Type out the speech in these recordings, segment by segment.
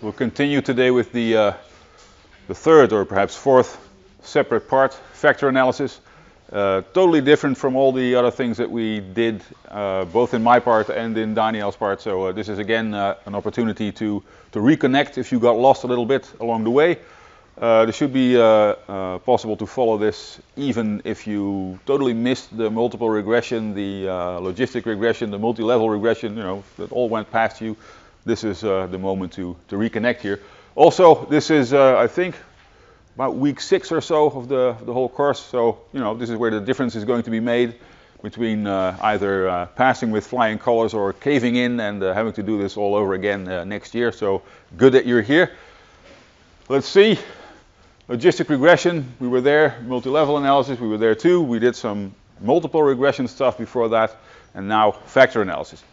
We'll continue today with the third or perhaps fourth separate part, factor analysis. Totally different from all the other things that we did, both in my part and in Daniel's part. So this is again an opportunity to reconnect if you got lost a little bit along the way. It should be possible to follow this even if you totally missed the multiple regression, the logistic regression, the multi-level regression, that all went past you. This is the moment to reconnect here. Also, this is, I think, about week 6 or so of the whole course. So, this is where the difference is going to be made between either passing with flying colors or caving in and having to do this all over again next year. So, good that you're here. Let's see. Logistic regression, we were there. Multi-level analysis, we were there too. We did some multiple regression stuff before that. And now factor analysis.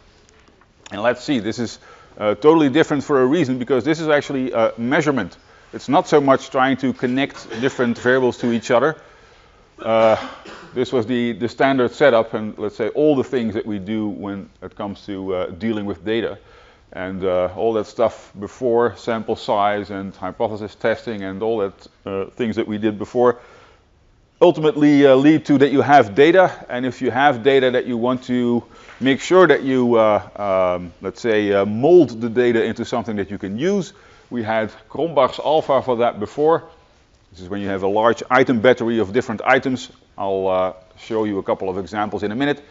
And let's see, this is totally different for a reason, because this is actually a measurement. It's not so much trying to connect different variables to each other. This was the standard setup, and let's say all the things that we do when it comes to dealing with data. And all that stuff before, sample size and hypothesis testing and all that things that we did before, ultimately lead to that you have data. And if you have data that you want to make sure that you, let's say, mold the data into something that you can use, we had Cronbach's alpha for that before. This is when you have a large item battery of different items. I'll show you a couple of examples in a minute.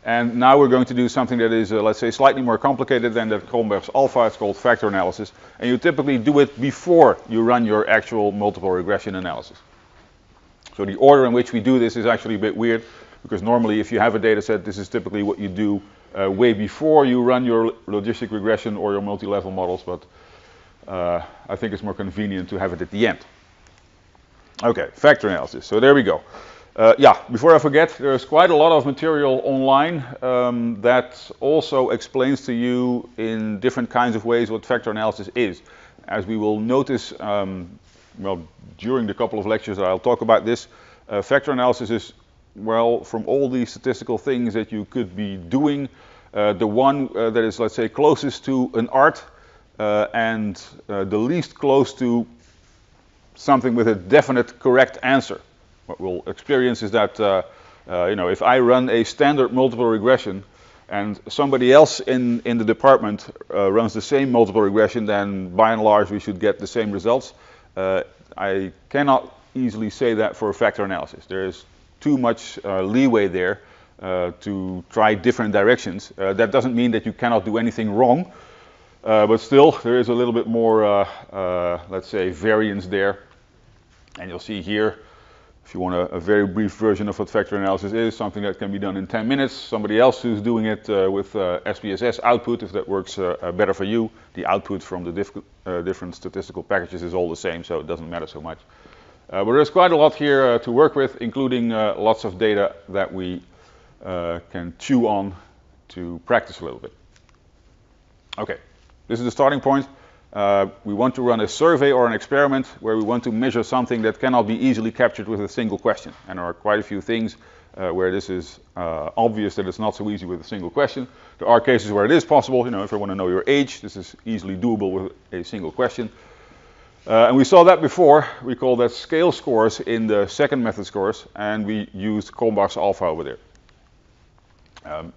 And now we're going to do something that is, let's say, slightly more complicated than that Cronbach's alpha. It's called factor analysis. And you typically do it before you run your actual multiple regression analysis. So the order in which we do this is actually a bit weird, because normally if you have a data set, this is typically what you do way before you run your logistic regression or your multi-level models. But I think it's more convenient to have it at the end. Okay, factor analysis. So there we go. Before I forget, there's quite a lot of material online that also explains to you in different kinds of ways what factor analysis is. As we will notice, during the couple of lectures that I'll talk about this, factor analysis is, from all the statistical things that you could be doing, the one that is, let's say, closest to an art and the least close to something with a definite correct answer. What we'll experience is that, if I run a standard multiple regression and somebody else in the department runs the same multiple regression, then by and large we should get the same results. I cannot easily say that for factor analysis. There is too much leeway there to try different directions. That doesn't mean that you cannot do anything wrong, but still there is a little bit more, let's say, variance there. And you'll see here, if you want a very brief version of what factor analysis is, something that can be done in 10 minutes. Somebody else who's doing it with SPSS output, if that works better for you. The output from the different statistical packages is all the same, so it doesn't matter so much. But there's quite a lot here to work with, including lots of data that we can chew on to practice a little bit. Okay, this is the starting point. We want to run a survey or an experiment where we want to measure something that cannot be easily captured with a single question. And there are quite a few things where this is obvious that it's not so easy with a single question. There are cases where it is possible. If I want to know your age, this is easily doable with a single question. And we saw that before. We call that scale scores in the second methods course, and we used Cronbach's alpha over there.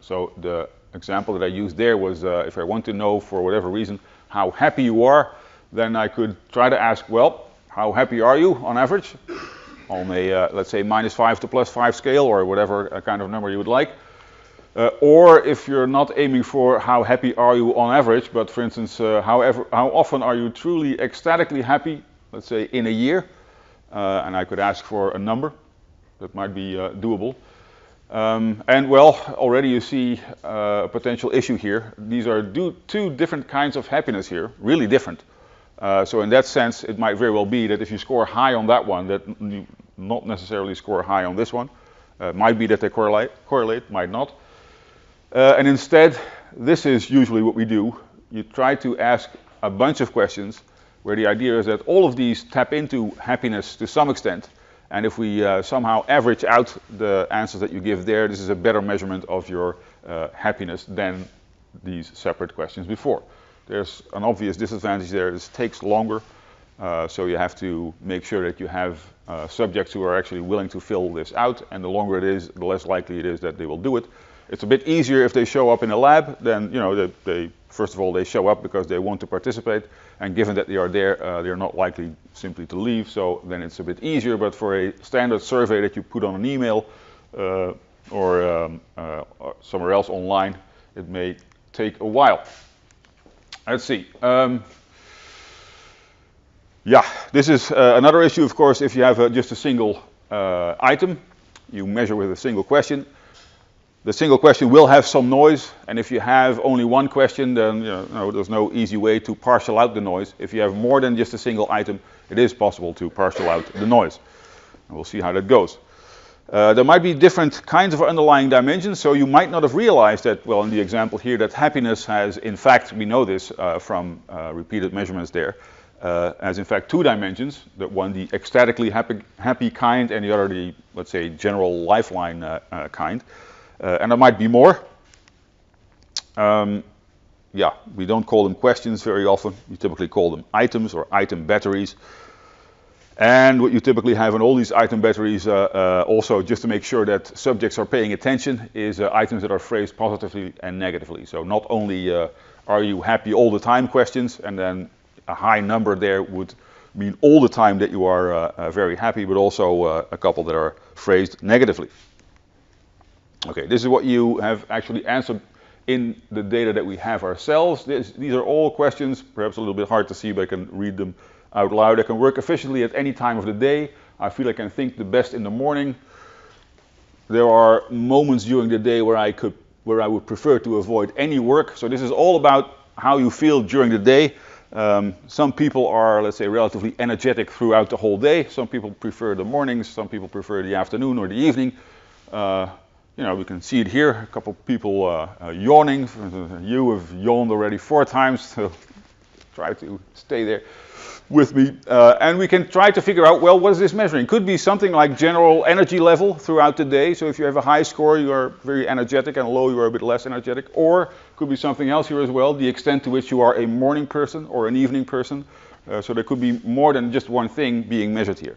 So the example that I used there was if I want to know, for whatever reason, how happy you are, then I could try to ask, how happy are you on average? On a, let's say, -5 to +5 scale, or whatever kind of number you would like. Or if you're not aiming for how happy are you on average, but for instance, how often are you truly ecstatically happy, let's say in a year? And I could ask for a number that might be doable. Already you see a potential issue here. These are two different kinds of happiness here, really different. So in that sense, it might very well be that if you score high on that one, that you not necessarily score high on this one. Might be that they correlate, might not. And instead, this is usually what we do. You try to ask a bunch of questions where the idea is that all of these tap into happiness to some extent. And if we somehow average out the answers that you give there, this is a better measurement of your happiness than these separate questions before. There's an obvious disadvantage there. This takes longer, so you have to make sure that you have subjects who are actually willing to fill this out, and the longer it is, the less likely it is that they will do it. It's a bit easier if they show up in a lab, then they first of all they show up because they want to participate, and given that they are there, they're not likely simply to leave, so then it's a bit easier. But for a standard survey that you put on an email or somewhere else online, it may take a while. Let's see. Yeah, this is another issue, of course. If you have just a single item, you measure with a single question. The single question will have some noise, and if you have only one question, then there's no easy way to partial out the noise. If you have more than just a single item, it is possible to partial out the noise. And we'll see how that goes. There might be different kinds of underlying dimensions, so you might not have realized that, well, in the example here, that happiness has, in fact, we know this from repeated measurements there, has in fact two dimensions, that one the ecstatically happy kind, and the other the, let's say, general lifeline kind. And there might be more. Yeah, we don't call them questions very often. We typically call them items or item batteries. And what you typically have in all these item batteries, also just to make sure that subjects are paying attention, is items that are phrased positively and negatively. So not only are you happy all the time questions, and then a high number there would mean all the time that you are very happy, but also a couple that are phrased negatively. Okay, this is what you have actually answered in the data that we have ourselves. These are all questions, perhaps a little bit hard to see, but I can read them out loud. I can work efficiently at any time of the day. I feel I can think the best in the morning. There are moments during the day where I would prefer to avoid any work. So this is all about how you feel during the day. Some people are, let's say, relatively energetic throughout the whole day. Some people prefer the mornings. Some people prefer the afternoon or the evening. We can see it here. A couple of people yawning. You have yawned already 4 times, so try to stay there with me. And we can try to figure out, well, what is this measuring? Could be something like general energy level throughout the day. So if you have a high score, you are very energetic, and low, you are a bit less energetic. Or could be something else here as well, the extent to which you are a morning person or an evening person. So there could be more than just one thing being measured here.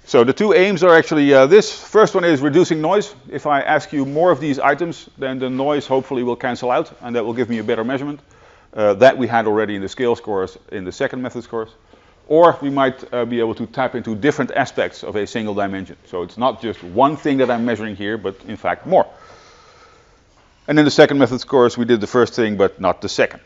So the two aims are actually this. First one is reducing noise. If I ask you more of these items, then the noise hopefully will cancel out, and that will give me a better measurement. That we had already in the scale scores in the second method scores. Or we might be able to tap into different aspects of a single dimension. So it's not just one thing that I'm measuring here, but in fact more. And in the second method scores, we did the first thing, but not the second.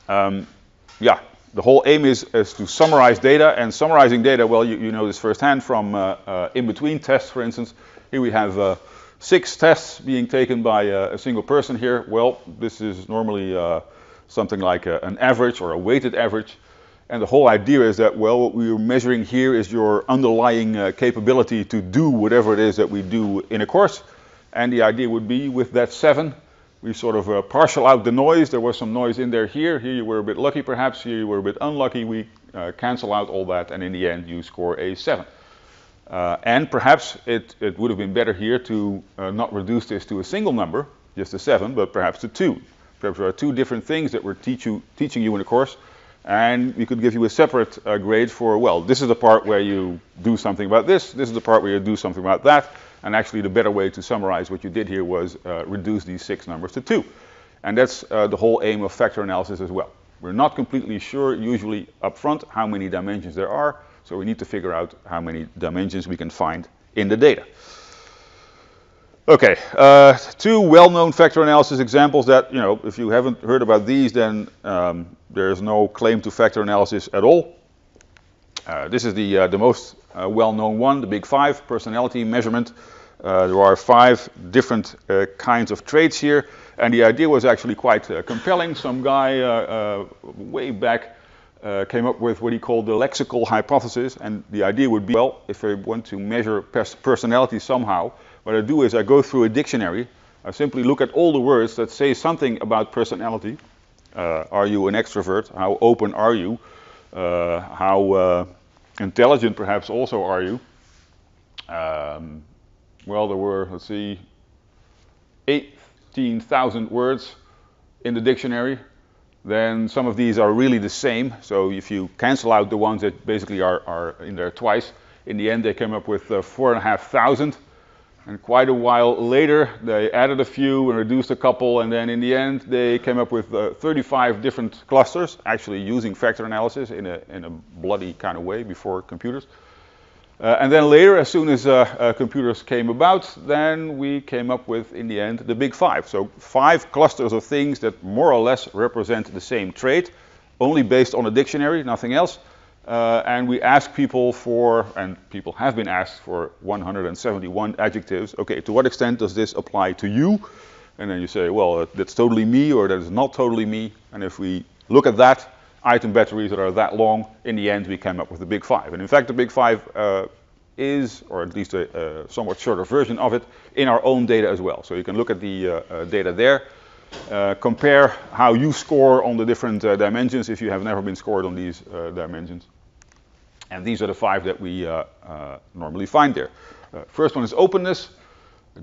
Yeah. The whole aim is to summarize data, and summarizing data, well, you know this firsthand from in-between tests, for instance. Here we have 6 tests being taken by a single person here. Well, this is normally something like an average or a weighted average. And the whole idea is that, well, what we're measuring here is your underlying capability to do whatever it is that we do in a course. And the idea would be with that 7, we sort of partial out the noise. There was some noise in there here. Here you were a bit lucky perhaps. Here you were a bit unlucky. We cancel out all that, and in the end you score a 7. And perhaps it would have been better here to not reduce this to a single number, just a 7, but perhaps to 2. Perhaps there are 2 different things that we're teaching you in the course, and we could give you a separate grade for, well, this is the part where you do something about this. This is the part where you do something about that. And actually the better way to summarize what you did here was reduce these 6 numbers to 2. And that's the whole aim of factor analysis as well. We're not completely sure usually up front how many dimensions there are, so we need to figure out how many dimensions we can find in the data. Okay, 2 well-known factor analysis examples that, if you haven't heard about these, then there is no claim to factor analysis at all. This is the most well-known one, the Big 5 personality measurement. There are 5 different kinds of traits here, and the idea was actually quite compelling. Some guy way back came up with what he called the lexical hypothesis, and the idea would be, well, if I want to measure personality somehow, what I do is I go through a dictionary. I simply look at all the words that say something about personality. Are you an extrovert? How open are you? How intelligent perhaps also are you? Well, there were, let's see, 18,000 words in the dictionary, then some of these are really the same. So if you cancel out the ones that basically are in there twice, in the end they came up with 4,500. And quite a while later, they added a few and reduced a couple, and then in the end, they came up with 35 different clusters, actually using factor analysis in a bloody kind of way before computers. And then later, as soon as computers came about, then we came up with, in the end, the big five. So 5 clusters of things that more or less represent the same trait, only based on a dictionary, nothing else. And we asked people for, and people have been asked for 171 adjectives. Okay, to what extent does this apply to you? And then you say, well, that's totally me, or that is not totally me. And if we look at that, item batteries that are that long, in the end we came up with the big five. And in fact, the big five is, or at least a somewhat shorter version of it, in our own data as well. So you can look at the data there. Compare how you score on the different dimensions if you have never been scored on these dimensions. And these are the 5 that we normally find there. First one is openness,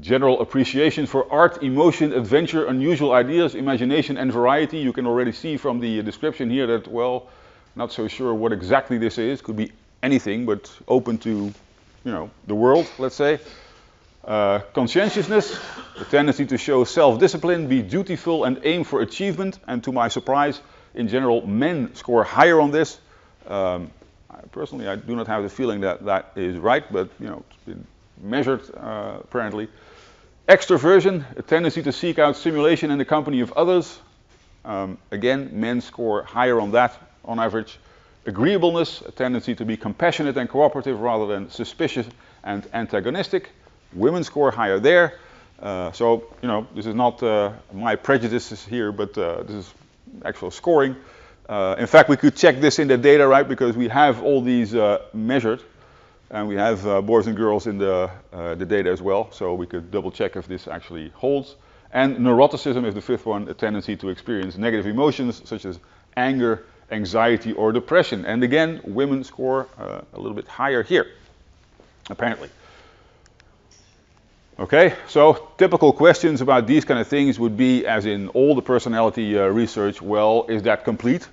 general appreciation for art, emotion, adventure, unusual ideas, imagination, and variety. You can already see from the description here that, well, not so sure what exactly this is. Could be anything, but open to, the world, let's say. Conscientiousness, the tendency to show self-discipline, be dutiful, and aim for achievement. And to my surprise, in general, men score higher on this. Personally, I do not have the feeling that that is right, but it's been measured apparently. Extroversion, a tendency to seek out stimulation in the company of others. Again, men score higher on that on average. Agreeableness, a tendency to be compassionate and cooperative rather than suspicious and antagonistic. Women score higher there. So, this is not my prejudices here, but this is actual scoring. In fact, we could check this in the data, right, because we have all these measured, and we have boys and girls in the data as well, so we could double check if this actually holds. And neuroticism is the 5th one, a tendency to experience negative emotions such as anger, anxiety, or depression. And again, women score a little bit higher here, apparently. Okay, so typical questions about these kind of things would be, as in all the personality research, well, is that complete?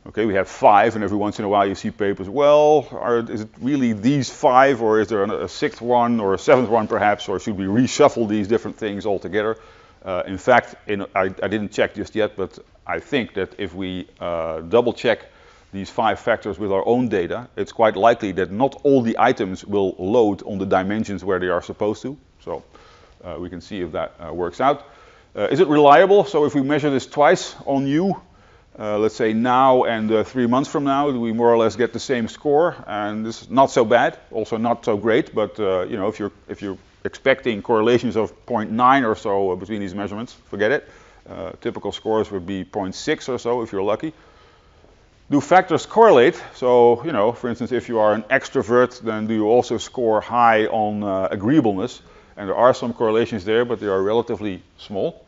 Okay, we have 5, and every once in a while you see papers, well, is it really these 5, or is there a 6th one, or a 7th one perhaps, or should we reshuffle these different things altogether? In fact, I didn't check just yet, but I think that if we double check these 5 factors with our own data, it's quite likely that not all the items will load on the dimensions where they are supposed to. So we can see if that works out. Is it reliable? So if we measure this twice on you, let's say now and 3 months from now, do we more or less get the same score? And this is not so bad, also not so great, but if you're expecting correlations of 0.9 or so between these measurements, forget it. Typical scores would be 0.6 or so if you're lucky. Do factors correlate? So, for instance, if you are an extrovert, then do you also score high on agreeableness? And there are some correlations there, but they are relatively small.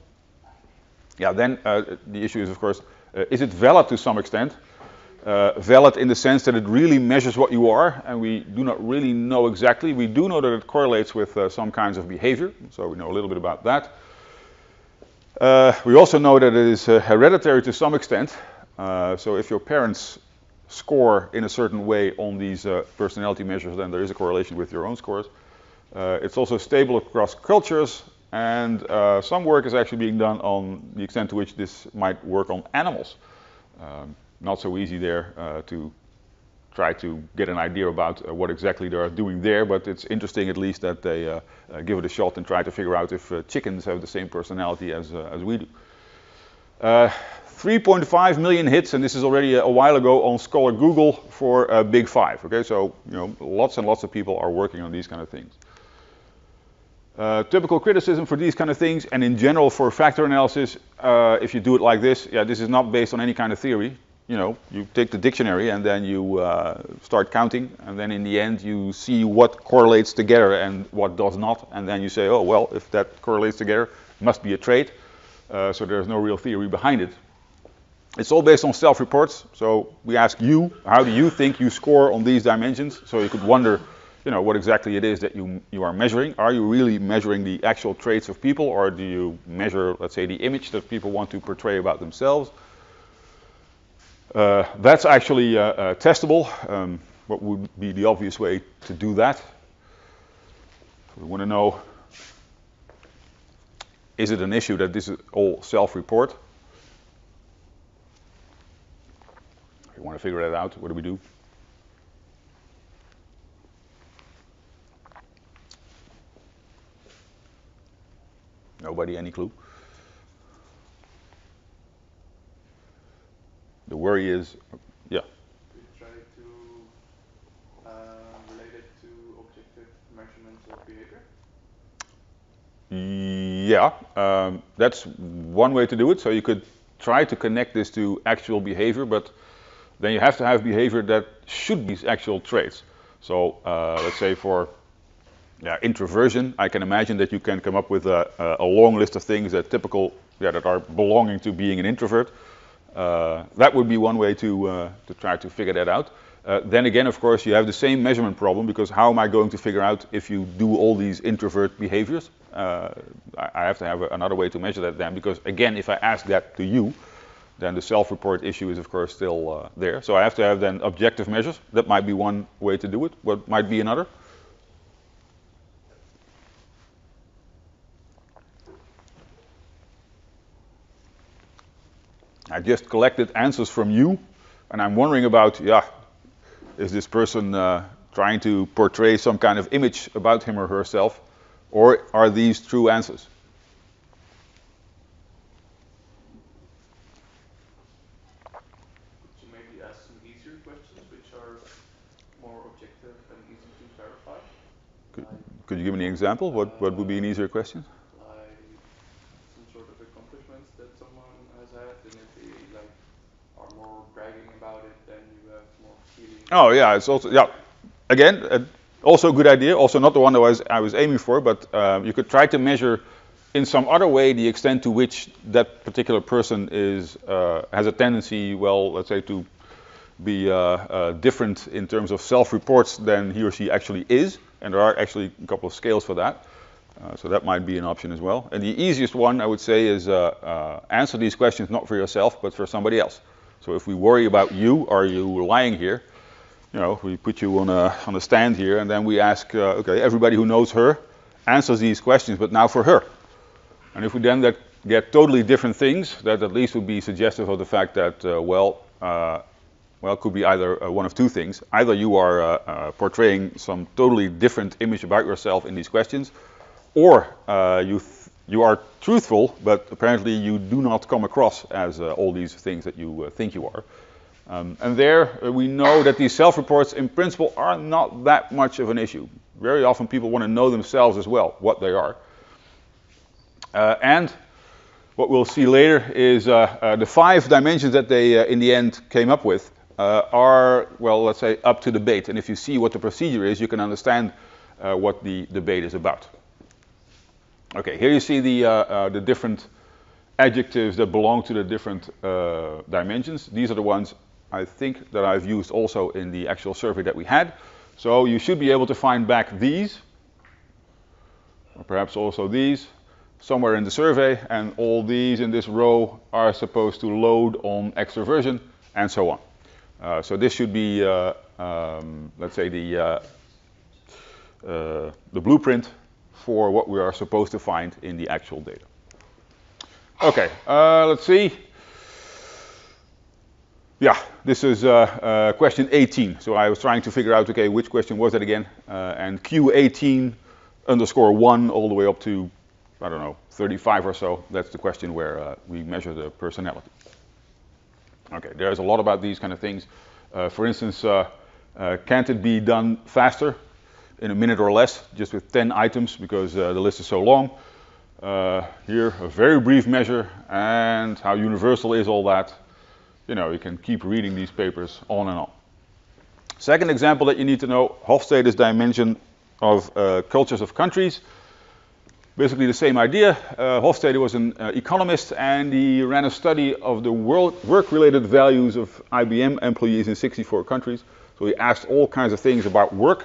Yeah, then the issue is, of course, is it valid to some extent? Valid in the sense that it really measures what you are, and we do not really know exactly. We do know that it correlates with some kinds of behavior, so we know a little bit about that. We also know that it is hereditary to some extent. So if your parents score in a certain way on these personality measures, then there is a correlation with your own scores. It's also stable across cultures, and some work is actually being done on the extent to which this might work on animals. Not so easy there to try to get an idea about what exactly they are doing there, but it's interesting at least that they give it a shot and try to figure out if chickens have the same personality as we do. 3.5 million hits, and this is already a while ago on Scholar Google for Big Five. Okay, so lots and lots of people are working on these kind of things. Typical criticism for these kind of things, and in general for factor analysis, if you do it like this, this is not based on any kind of theory. You take the dictionary and then you start counting, and then in the end you see what correlates together and what does not, and then you say, oh well, if that correlates together, it must be a trait. So there's no real theory behind it. It's all based on self-reports. So we ask you, how do you think you score on these dimensions? So you could wonder, what exactly it is that you are measuring. Are you really measuring the actual traits of people, or do you measure, let's say, the image that people want to portray about themselves? That's actually testable. What would be the obvious way to do that? We want to know, is it an issue that this is all self-report? If you want to figure that out, what do we do? Nobody, any clue? The worry is, yeah. We try to relate it to objective measurements of behavior. Yeah, that's one way to do it. So you could try to connect this to actual behavior, but then you have to have behavior that should be actual traits. So let's say for introversion, I can imagine that you can come up with a long list of things that that are belonging to being an introvert. That would be one way to try to figure that out. Then again, of course, you have the same measurement problem, because how am I going to figure out if you do all these introvert behaviors? I have to have another way to measure that then, because again, if I ask that to you, then the self-report issue is of course still there. So I have to have then objective measures. That might be one way to do it. What might be another? I just collected answers from you, and I'm wondering about, is this person trying to portray some kind of image about him or herself, or are these true answers? Could you maybe ask some easier questions, which are more objective and easy to verify? Could you give me an example? What would be an easier question? Like some sort of accomplishments that someone has had, and if they are more bragging about it, then you have more feeling. Oh yeah, it's also again also a good idea. Also not the one that I was aiming for, but you could try to measure in some other way the extent to which that particular person has a tendency, well, let's say, to be different in terms of self-reports than he or she actually is, and there are actually a couple of scales for that. So that might be an option as well. And the easiest one, I would say, is answer these questions not for yourself, but for somebody else. So if we worry about you, are you lying here? We put you on a stand here, and then we ask, okay, everybody who knows her answers these questions, but now for her. And if we then get totally different things, that at least would be suggestive of the fact that, it could be either one of two things. Either you are portraying some totally different image about yourself in these questions, or you are truthful, but apparently you do not come across as all these things that you think you are. And there we know that these self-reports in principle are not that much of an issue. Very often people want to know themselves as well, what they are. And what we'll see later is the 5 dimensions that they in the end came up with are, well, let's say, up to debate. And if you see what the procedure is, you can understand what the debate is about. Okay, here you see the different adjectives that belong to the different dimensions. These are the ones I think that I've used also in the actual survey that we had. So you should be able to find back these, or perhaps also these, somewhere in the survey, and all these in this row are supposed to load on extroversion, and so on. So this should be, let's say, the blueprint for what we are supposed to find in the actual data. Okay, let's see. Yeah, this is question 18. So I was trying to figure out, okay, which question was that again? And Q18 _1 all the way up to, I don't know, 35 or so. That's the question where we measure the personality. Okay, there's a lot about these kind of things. For instance, can't it be done faster, in a minute or less, just with 10 items, because the list is so long? Here, a very brief measure, and how universal is all that? You can keep reading these papers on and on. Second example that you need to know, Hofstede's dimension of cultures of countries. Basically the same idea. Hofstede was an economist, and he ran a study of the work-related values of IBM employees in 64 countries. So he asked all kinds of things about work.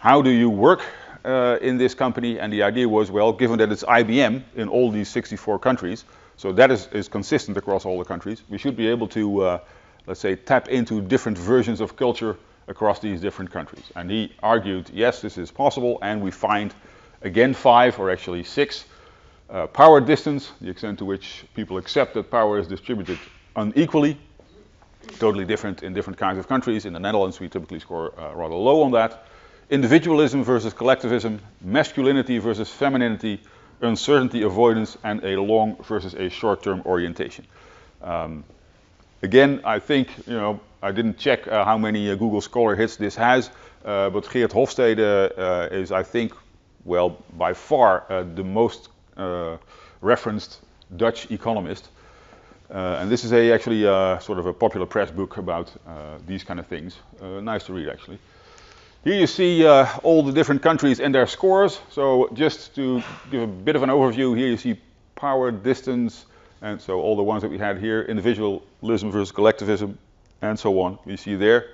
how do you work in this company? And the idea was, well, given that it's IBM in all these 64 countries, so that is consistent across all the countries, we should be able to, let's say, tap into different versions of culture across these different countries. And he argued, yes, this is possible, and we find, again, 5 or actually 6. Power distance, the extent to which people accept that power is distributed unequally, totally different in different kinds of countries. In the Netherlands, we typically score rather low on that. Individualism versus collectivism, masculinity versus femininity, uncertainty avoidance, and a long versus a short-term orientation. Again, I think, I didn't check how many Google Scholar hits this has, but Geert Hofstede is, I think, well, by far the most referenced Dutch economist. And this is actually sort of a popular press book about these kind of things. Nice to read, actually. Here you see all the different countries and their scores. So just to give a bit of an overview, here you see power, distance, and so all the ones that we had here, individualism versus collectivism, and so on. You see there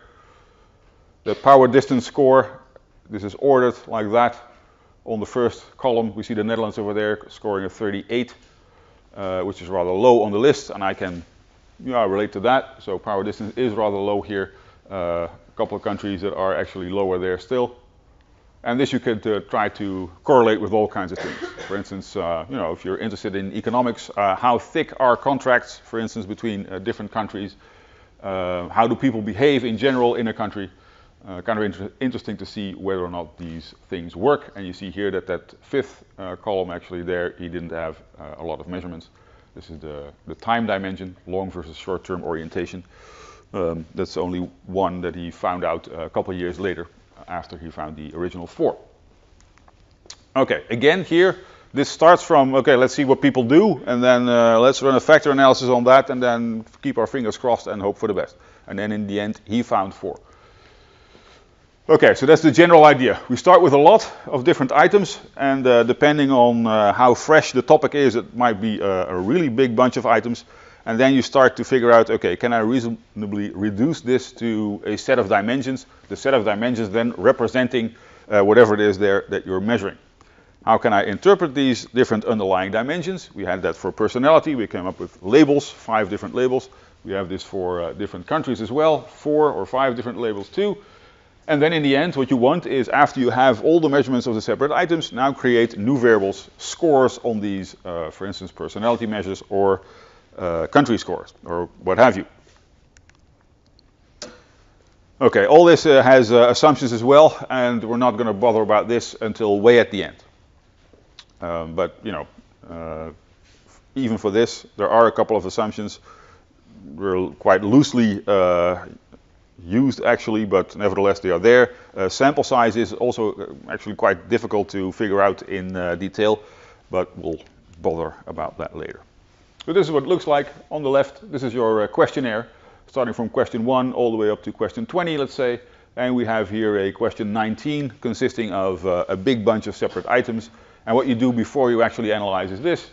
the power distance score. This is ordered like that. On the first column, we see the Netherlands over there scoring a 38, which is rather low on the list, and I can relate to that. So power distance is rather low here. A couple of countries that are actually lower there still. And this you could try to correlate with all kinds of things. For instance, if you're interested in economics, how thick are contracts, for instance, between different countries? How do people behave in general in a country? Kind of interesting to see whether or not these things work. And you see here that that fifth column actually there, he didn't have a lot of measurements. This is the time dimension, long versus short-term orientation. That's only one that he found out a couple of years later after he found the original 4. Okay, again here, this starts from, okay, let's see what people do, and then let's run a factor analysis on that, and then keep our fingers crossed and hope for the best. And then in the end, he found 4. Okay, so that's the general idea. We start with a lot of different items, and depending on how fresh the topic is, it might be a really big bunch of items. And then you start to figure out, okay, can I reasonably reduce this to a set of dimensions? The set of dimensions then representing whatever it is there that you're measuring. How can I interpret these different underlying dimensions? We had that for personality. We came up with labels, 5 different labels. We have this for different countries as well, 4 or 5 different labels too. And then in the end, what you want is, after you have all the measurements of the separate items, now create new variables, scores on these, for instance, personality measures or country scores, or what have you. Okay, all this has assumptions as well, and we're not going to bother about this until way at the end. But, even for this, there are a couple of assumptions. We're quite loosely used actually, but nevertheless they are there. Sample size is also actually quite difficult to figure out in detail, but we'll bother about that later. So this is what it looks like on the left. This is your questionnaire, starting from question 1 all the way up to question 20, let's say. And we have here a question 19 consisting of a big bunch of separate items. And what you do before you actually analyze is this.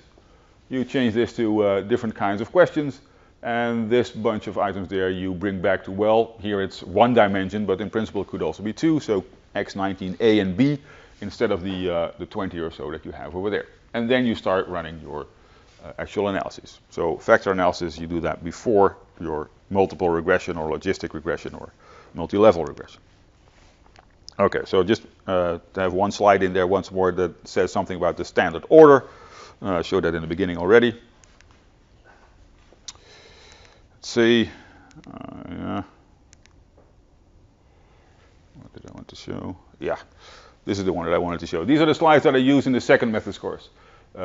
You change this to different kinds of questions. And this bunch of items there you bring back to, well, here it's 1 dimension, but in principle it could also be 2. So x19 A and B instead of the 20 or so that you have over there. And then you start running your actual analysis. So factor analysis, you do that before your multiple regression or logistic regression or multi-level regression. Okay, so just to have one slide in there once more that says something about the standard order. I showed that in the beginning already. Let's see. What did I want to show? Yeah, this is the one that I wanted to show. These are the slides that I use in the second methods course.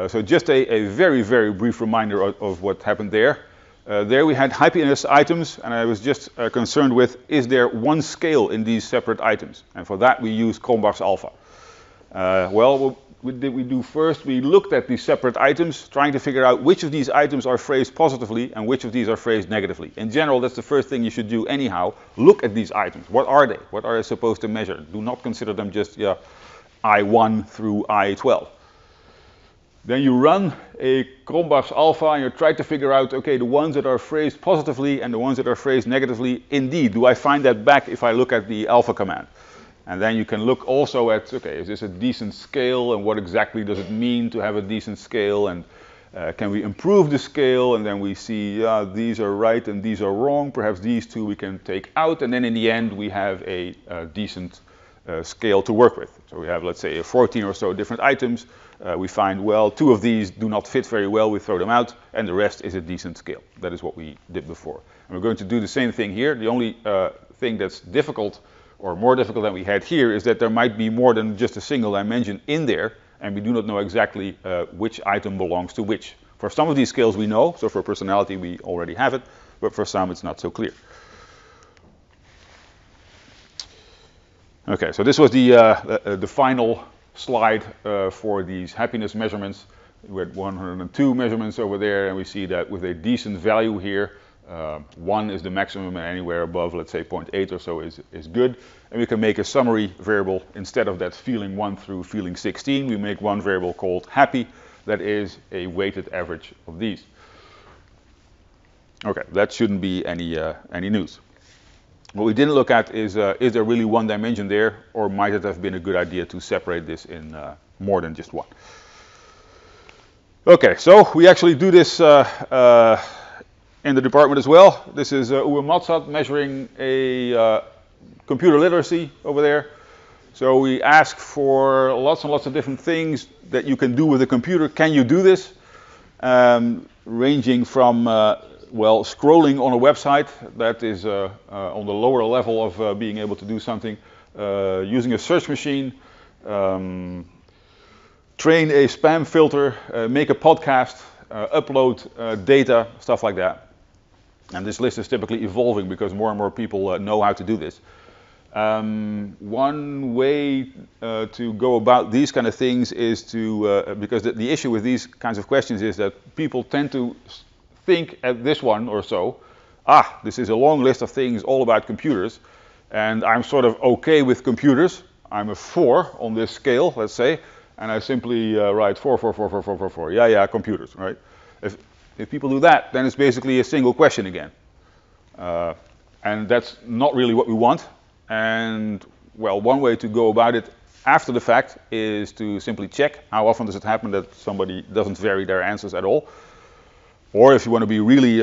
So just a very, very brief reminder of what happened there. There we had happiness items, and I was just concerned with, is there one scale in these separate items? And for that we used Cronbach's alpha. Well, what did we do first? We looked at these separate items, trying to figure out which of these items are phrased positively and which of these are phrased negatively. In general, that's the first thing you should do anyhow. Look at these items. What are they? What are they supposed to measure? Do not consider them just I1 through I12. Then you run a Cronbach's alpha and you try to figure out, okay, the ones that are phrased positively and the ones that are phrased negatively, indeed, do I find that back if I look at the alpha command? And then you can look also at, okay, is this a decent scale, and what exactly does it mean to have a decent scale, and can we improve the scale, and then we see these are right and these are wrong, perhaps these two we can take out, and then in the end we have a decent scale to work with. So we have, let's say, 14 or so different items. We find, well, 2 of these do not fit very well, we throw them out, and the rest is a decent scale. That is what we did before. And we're going to do the same thing here. The only thing that's difficult, or more difficult than we had here, is that there might be more than just a single dimension in there, and we do not know exactly which item belongs to which. For some of these scales we know, so for personality we already have it, but for some it's not so clear. Okay, so this was the final slide for these happiness measurements. We had 102 measurements over there, and we see that with a decent value here, 1 is the maximum, and anywhere above, let's say 0.8 or so is good. And we can make a summary variable instead of that feeling 1 through feeling 16. We make one variable called happy that is a weighted average of these. Okay, that shouldn't be any news. What we didn't look at is there really one dimension there, or might it have been a good idea to separate this in more than just one? Okay, so we actually do this in the department as well. This is Uwe Matsat measuring a computer literacy over there. So we ask for lots and lots of different things that you can do with a computer. Can you do this? Ranging from well, scrolling on a website, that is on the lower level of being able to do something, using a search machine, train a spam filter, make a podcast, upload data, stuff like that. And this list is typically evolving because more and more people know how to do this. One way to go about these kind of things is to, because the issue with these kinds of questions is that people tend to think at this one or so, this is a long list of things all about computers, and I'm sort of okay with computers. I'm a 4 on this scale, let's say, and I simply write 4, 4, 4, 4, 4, 4, 4. Yeah, computers, right? If people do that, then it's basically a single question again. And that's not really what we want. And, well, one way to go about it after the fact is to simply check how often does it happen that somebody doesn't vary their answers at all. Or if you want to be really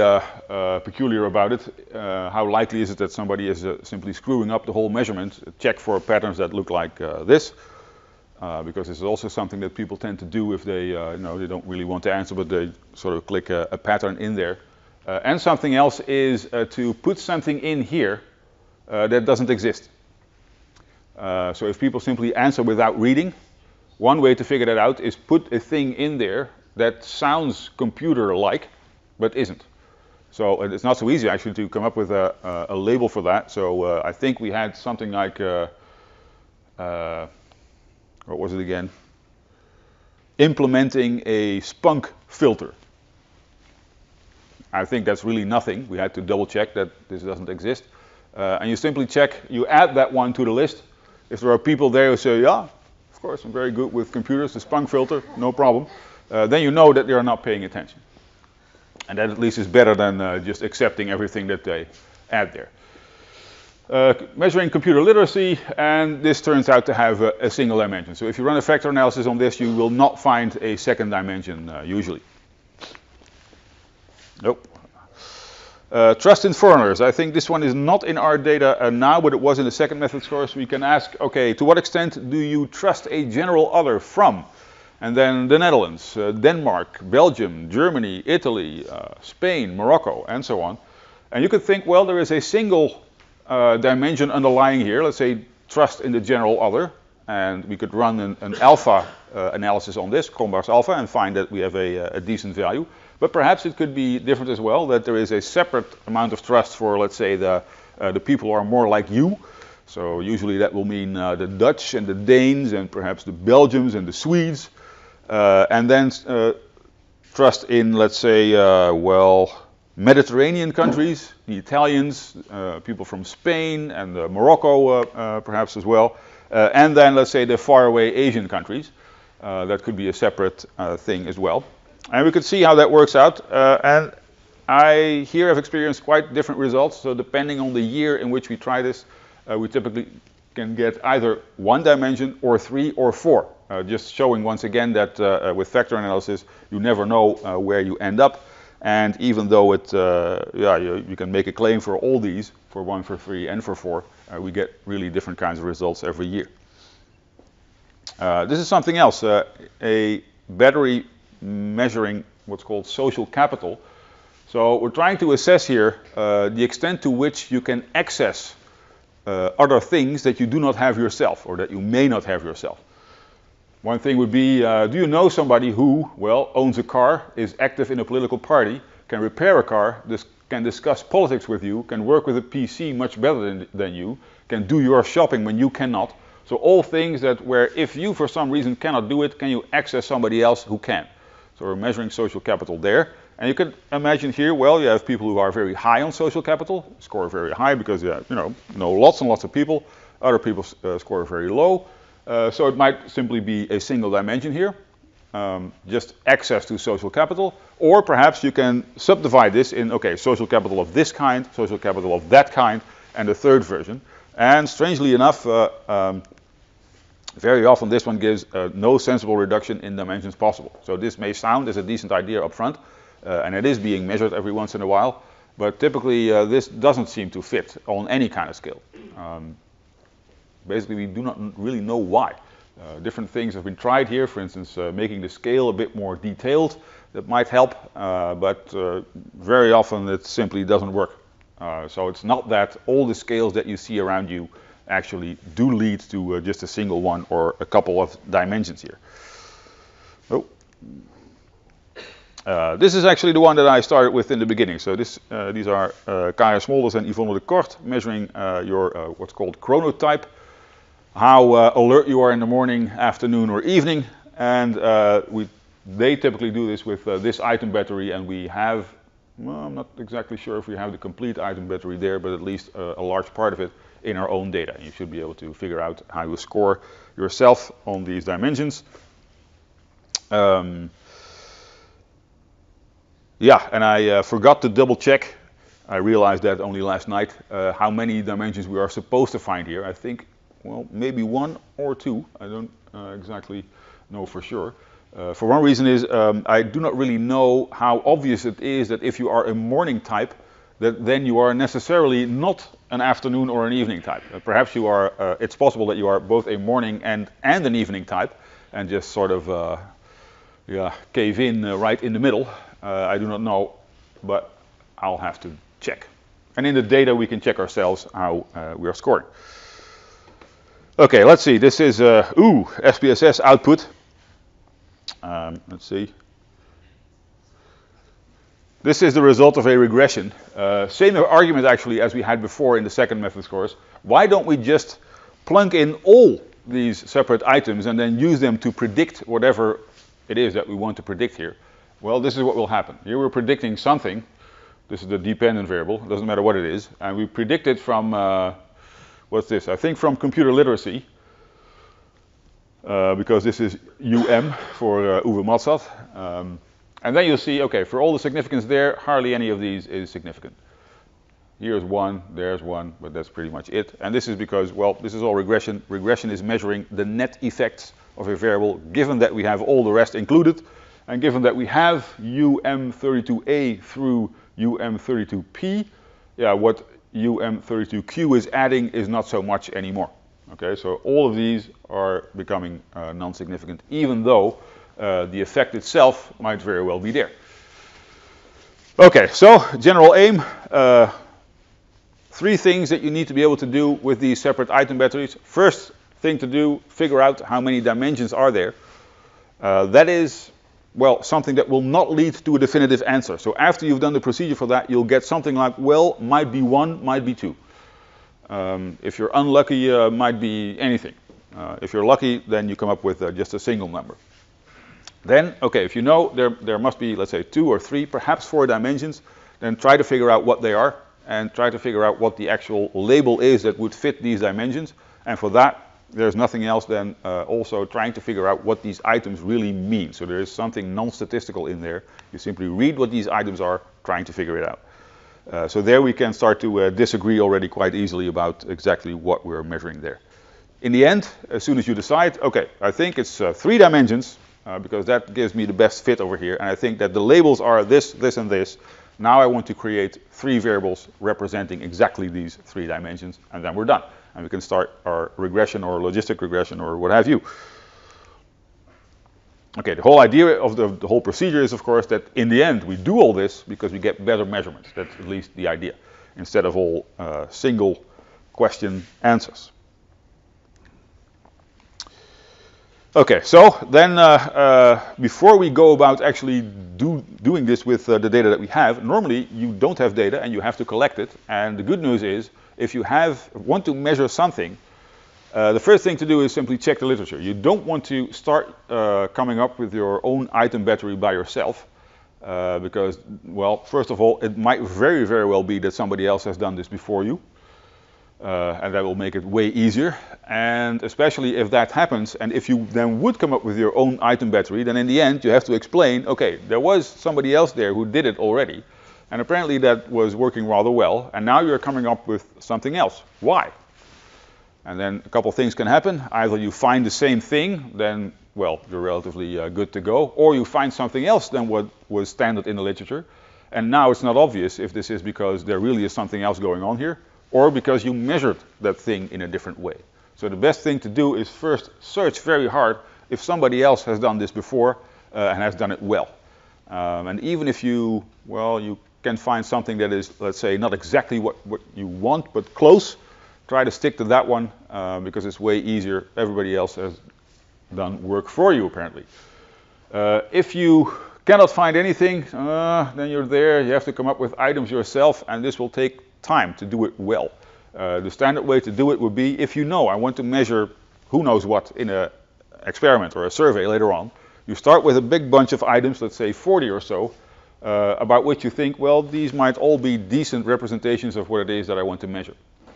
peculiar about it, how likely is it that somebody is simply screwing up the whole measurement? Check for patterns that look like this, because this is also something that people tend to do if they, they don't really want to answer, but they sort of click a pattern in there. And something else is to put something in here that doesn't exist. So if people simply answer without reading, one way to figure that out is put a thing in there that sounds computer-like, but isn't. So it's not so easy actually to come up with a label for that. So I think we had something like, what was it again? Implementing a spunk filter. I think that's really nothing. We had to double check that this doesn't exist. And you simply check, you add that one to the list. If there are people there who say, yeah, of course, I'm very good with computers, the spunk filter, no problem. Then you know that they are not paying attention. And that at least is better than just accepting everything that they add there. Measuring computer literacy, and this turns out to have a single dimension. So if you run a vector analysis on this, you will not find a second dimension usually. Nope. Trust in foreigners. I think this one is not in our data now, but it was in the second methods course. We can ask, okay, to what extent do you trust a general other from? And then the Netherlands, Denmark, Belgium, Germany, Italy, Spain, Morocco, and so on. And you could think, well, there is a single dimension underlying here. Let's say trust in the general other. And we could run an alpha analysis on this, Kronbach's alpha, and find that we have a decent value. But perhaps it could be different as well, that there is a separate amount of trust for, let's say, the people who are more like you. So usually that will mean the Dutch and the Danes and perhaps the Belgians and the Swedes. And then trust in, let's say, Mediterranean countries, the Italians, people from Spain and Morocco perhaps as well. And then, let's say, the faraway Asian countries. That could be a separate thing as well. And we could see how that works out. And I here have experienced quite different results. So depending on the year in which we try this, we typically can get either 1 dimension or 3 or 4. Just showing once again that with vector analysis, you never know where you end up. And even though you can make a claim for all these, for 1, for 3, and for 4, we get really different kinds of results every year. This is something else, a battery measuring what's called social capital. So we're trying to assess here the extent to which you can access other things that you do not have yourself, or that you may not have yourself. One thing would be, do you know somebody who, well, owns a car, is active in a political party, can repair a car, can discuss politics with you, can work with a PC much better than you, can do your shopping when you cannot. So all things that where if you for some reason cannot do it, can you access somebody else who can? So we're measuring social capital there. And you can imagine here, well, you have people who are very high on social capital, score very high because you know lots and lots of people. Other people score very low. So it might simply be a single dimension here, just access to social capital. Or perhaps you can subdivide this in, okay, social capital of this kind, social capital of that kind, and a third version. And strangely enough, very often this one gives no sensible reduction in dimensions possible. So this may sound as a decent idea up front, and it is being measured every once in a while, but typically this doesn't seem to fit on any kind of scale. Basically, we do not really know why. Different things have been tried here, for instance, making the scale a bit more detailed. That might help, but very often it simply doesn't work. So it's not that all the scales that you see around you actually do lead to just a single one or a couple of dimensions here. Oh. This is actually the one that I started with in the beginning. So these are Kaya Smolders and Yvonne de Kort measuring your what's called chrono-type, how alert you are in the morning, afternoon, or evening. And they typically do this with this item battery, and we have, well, I'm not exactly sure if we have the complete item battery there, but at least a large part of it in our own data. You should be able to figure out how you score yourself on these dimensions. Yeah, and I forgot to double check. I realized that only last night, how many dimensions we are supposed to find here. I think, well, maybe 1 or 2. I don't exactly know for sure. For one reason is I do not really know how obvious it is that if you are a morning type, that then you are necessarily not an afternoon or an evening type. Perhaps you are. It's possible that you are both a morning and an evening type, and just sort of cave in right in the middle. I do not know, but I'll have to check. And in the data we can check ourselves how we are scoring. Okay, let's see. This is SPSS output. Let's see. This is the result of a regression. Same argument actually as we had before in the second methods course. Why don't we just plunk in all these separate items and then use them to predict whatever it is that we want to predict here? Well, this is what will happen. Here we're predicting something. This is the dependent variable. It doesn't matter what it is. And we predict it from, what's this? I think from computer literacy. Because this is UM for Uwe Matzat. And then you'll see, okay, for all the significance there, hardly any of these is significant. Here's 1, there's 1, but that's pretty much it. And this is because, well, this is all regression. Regression is measuring the net effects of a variable, given that we have all the rest included. And given that we have UM32A through UM32P, yeah, what UM32Q is adding is not so much anymore. Okay, so all of these are becoming non-significant, even though the effect itself might very well be there. Okay, so general aim, 3 things that you need to be able to do with these separate item batteries. First thing to do, figure out how many dimensions are there. That is, well, something that will not lead to a definitive answer. So after you've done the procedure for that, you'll get something like, well, might be 1, might be 2. If you're unlucky, might be anything. If you're lucky, then you come up with just a single number. Then, okay, if you know there must be, let's say, 2 or 3, perhaps 4 dimensions, then try to figure out what they are, and try to figure out what the actual label is that would fit these dimensions. And for that, there's nothing else than also trying to figure out what these items really mean. So there is something non-statistical in there. You simply read what these items are, trying to figure it out. So there we can start to disagree already quite easily about exactly what we're measuring there. in the end, as soon as you decide, okay, I think it's 3 dimensions, because that gives me the best fit over here, and I think that the labels are this, this, and this. Now I want to create 3 variables representing exactly these 3 dimensions, and then we're done. And we can start our regression or logistic regression or what have you. Okay, the whole idea of the whole procedure is, of course, that in the end we do all this because we get better measurements. That's at least the idea, instead of all single question answers. Okay, so then before we go about actually doing this with the data that we have, normally you don't have data and you have to collect it. And the good news is, if you want to measure something, the first thing to do is simply check the literature. You don't want to start coming up with your own item battery by yourself, because, well, first of all, it might very, very well be that somebody else has done this before you. And that will make it way easier. And especially if that happens, and if you then would come up with your own item battery, then in the end you have to explain, okay, there was somebody else there who did it already, and apparently that was working rather well, and now you're coming up with something else. Why? And then a couple of things can happen. Either you find the same thing, then, well, you're relatively good to go, or you find something else than what was standard in the literature, and now it's not obvious if this is because there really is something else going on here, or because you measured that thing in a different way. So the best thing to do is first search very hard if somebody else has done this before and has done it well. And even if you can find something that is, let's say, not exactly what you want, but close, try to stick to that one because it's way easier. Everybody else has done work for you, apparently. If you cannot find anything, then you're there. You have to come up with items yourself, and this will take time to do it well. The standard way to do it would be, if you know I want to measure who knows what in an experiment or a survey later on, you start with a big bunch of items, let's say 40 or so, about which you think, well, these might all be decent representations of what it is that I want to measure.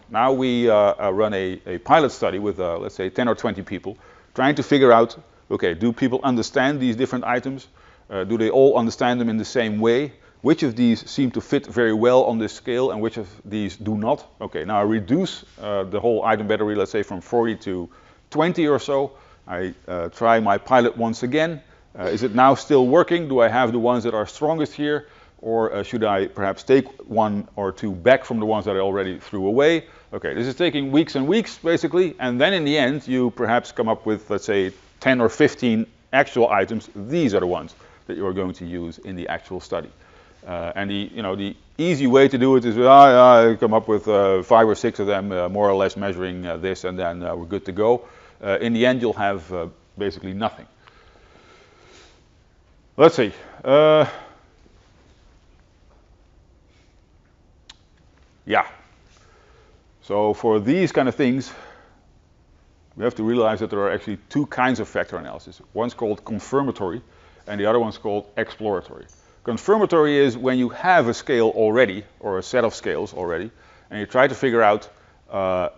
Now we run a pilot study with, let's say, 10 or 20 people, trying to figure out, okay, do people understand these different items? Do they all understand them in the same way? Which of these seem to fit very well on this scale and which of these do not? Okay, now I reduce the whole item battery, let's say from 40 to 20 or so. I try my pilot once again. Is it now still working? Do I have the ones that are strongest here? Or should I perhaps take 1 or 2 back from the ones that I already threw away? Okay, this is taking weeks and weeks, basically. And then in the end, you perhaps come up with, let's say, 10 or 15 actual items. These are the ones that you're going to use in the actual study. And the easy way to do it is I come up with 5 or 6 of them, more or less measuring this, and then we're good to go. In the end, you'll have basically nothing. Let's see. Yeah. So for these kind of things, we have to realize that there are actually 2 kinds of factor analysis. One's called confirmatory, and the other one's called exploratory. Confirmatory is when you have a scale already, or a set of scales already, and you try to figure out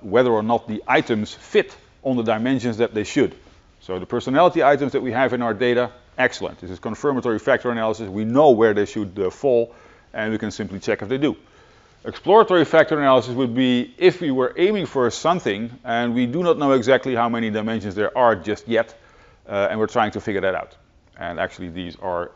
whether or not the items fit on the dimensions that they should. So the personality items that we have in our data, excellent. This is confirmatory factor analysis. We know where they should fall, and we can simply check if they do. Exploratory factor analysis would be if we were aiming for something, and we do not know exactly how many dimensions there are just yet, and we're trying to figure that out. And actually these are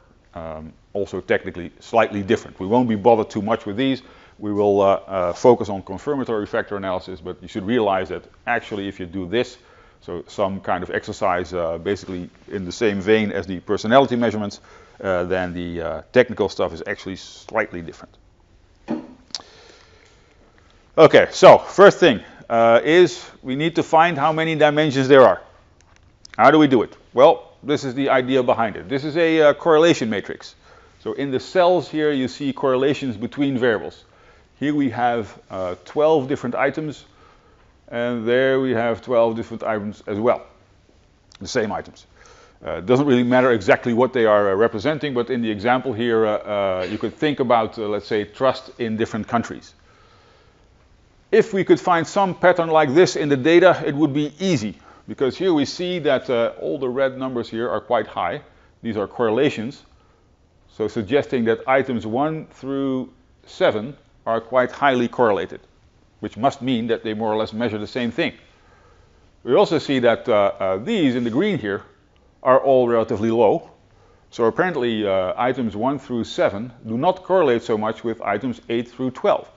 also technically slightly different. We won't be bothered too much with these. We will focus on confirmatory factor analysis, but you should realize that actually if you do this, so some kind of exercise basically in the same vein as the personality measurements, then the technical stuff is actually slightly different. Okay, so first thing is we need to find how many dimensions there are. How do we do it? Well, this is the idea behind it. This is a correlation matrix. So in the cells here you see correlations between variables. Here we have 12 different items, and there we have 12 different items as well, the same items. It doesn't really matter exactly what they are representing, but in the example here you could think about, let's say, trust in different countries. If we could find some pattern like this in the data, it would be easy, because here we see that all the red numbers here are quite high. These are correlations, so suggesting that items 1 through 7 are quite highly correlated, which must mean that they more or less measure the same thing. We also see that these in the green here are all relatively low. So apparently items 1 through 7 do not correlate so much with items 8 through 12.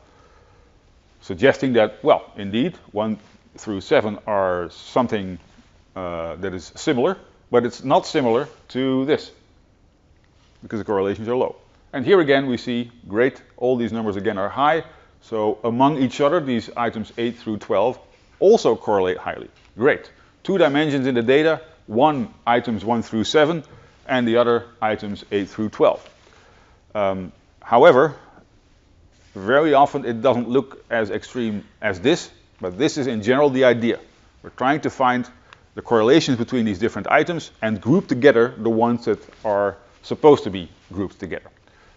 Suggesting that, well, indeed, 1 through 7 are something that is similar, but it's not similar to this, because the correlations are low. And here again we see, great, all these numbers again are high, so among each other these items 8 through 12 also correlate highly. Great. 2 dimensions in the data, one items 1 through 7, and the other items 8 through 12. However, very often it doesn't look as extreme as this, but this is in general the idea. We're trying to find the correlations between these different items and group together the ones that are supposed to be grouped together.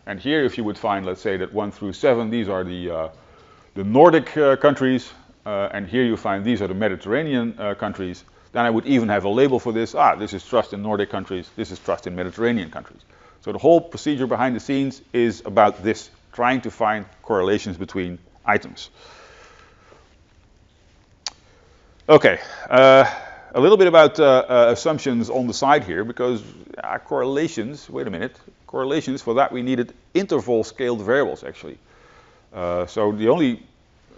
And here if you would find, let's say that 1 through 7, these are the Nordic countries, and here you find these are the Mediterranean countries, then I would even have a label for this. This is trust in Nordic countries, this is trust in Mediterranean countries. So the whole procedure behind the scenes is about this, trying to find correlations between items. Okay, a little bit about assumptions on the side here, because correlations, wait a minute, correlations, for that we needed interval scaled variables actually. So the only,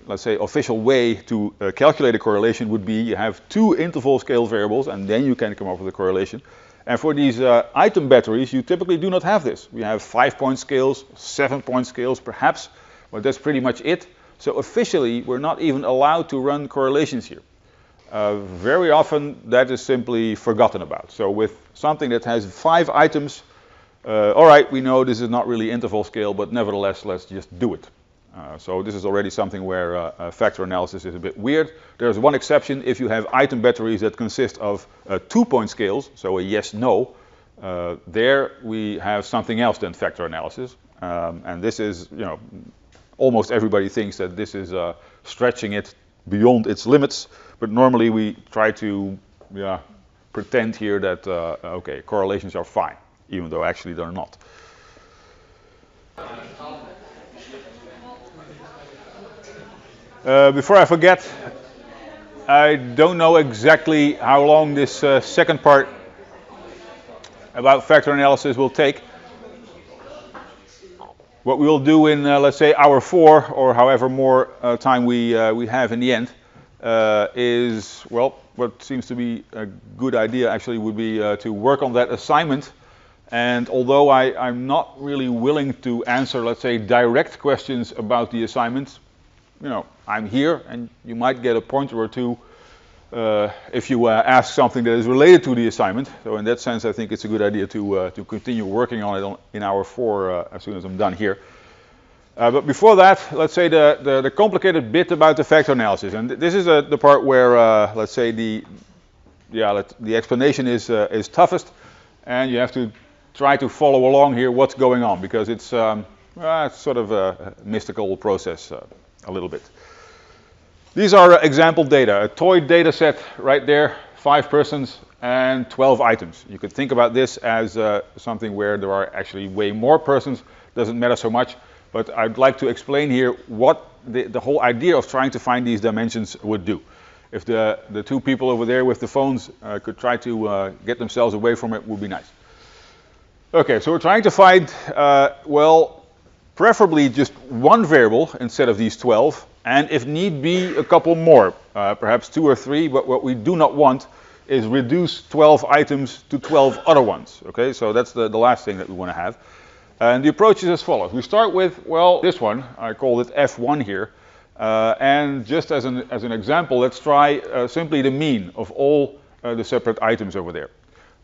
let's say, official way to calculate a correlation would be you have 2 interval scale variables and then you can come up with a correlation. And for these item batteries, you typically do not have this. We have 5-point scales, 7-point scales perhaps, but that's pretty much it. So officially, we're not even allowed to run correlations here. Very often, that is simply forgotten about. So with something that has 5 items, all right, we know this is not really interval scale, but nevertheless, let's just do it. So this is already something where factor analysis is a bit weird. There's one exception if you have item batteries that consist of 2-point scales, so a yes-no. There we have something else than factor analysis. And this is, you know, almost everybody thinks that this is stretching it beyond its limits. But normally we try to pretend here that, okay, correlations are fine, even though actually they're not. Before I forget, I don't know exactly how long this second part about factor analysis will take. What we will do in, let's say, hour 4, or however more time we have in the end, is, well, what seems to be a good idea actually would be to work on that assignment. And although I'm not really willing to answer, let's say, direct questions about the assignment, you know, I'm here and you might get a pointer or two if you ask something that is related to the assignment. So in that sense, I think it's a good idea to continue working on it in hour 4 as soon as I'm done here. But before that, let's say the complicated bit about the factor analysis. And this is the part where, let's say, the explanation is toughest, and you have to try to follow along here what's going on, because it's sort of a mystical process a little bit. These are example data, a toy data set right there, 5 persons and 12 items. You could think about this as something where there are actually way more persons, doesn't matter so much, but I'd like to explain here what the whole idea of trying to find these dimensions would do. If the 2 people over there with the phones could try to get themselves away from it, would be nice. Okay, so we're trying to find, well, preferably just 1 variable instead of these 12, and if need be, a couple more, perhaps 2 or 3, but what we do not want is reduce 12 items to 12 other ones. Okay, so that's the last thing that we want to have. And the approach is as follows. We start with, well, this one, I call it F1 here, and just as an example, let's try simply the mean of all the separate items over there.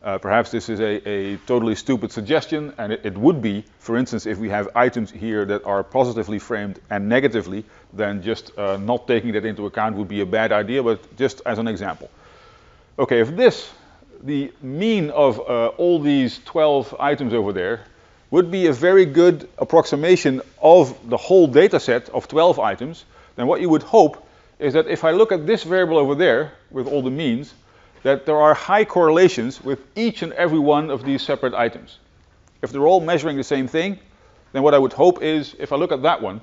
Perhaps this is a totally stupid suggestion, and it would be, for instance, if we have items here that are positively framed and negatively, then just not taking that into account would be a bad idea, but just as an example. Okay, if the mean of all these 12 items over there, would be a very good approximation of the whole data set of 12 items, then what you would hope is that if I look at this variable over there with all the means, that there are high correlations with each and every one of these separate items. If they're all measuring the same thing, then what I would hope is, if I look at that one,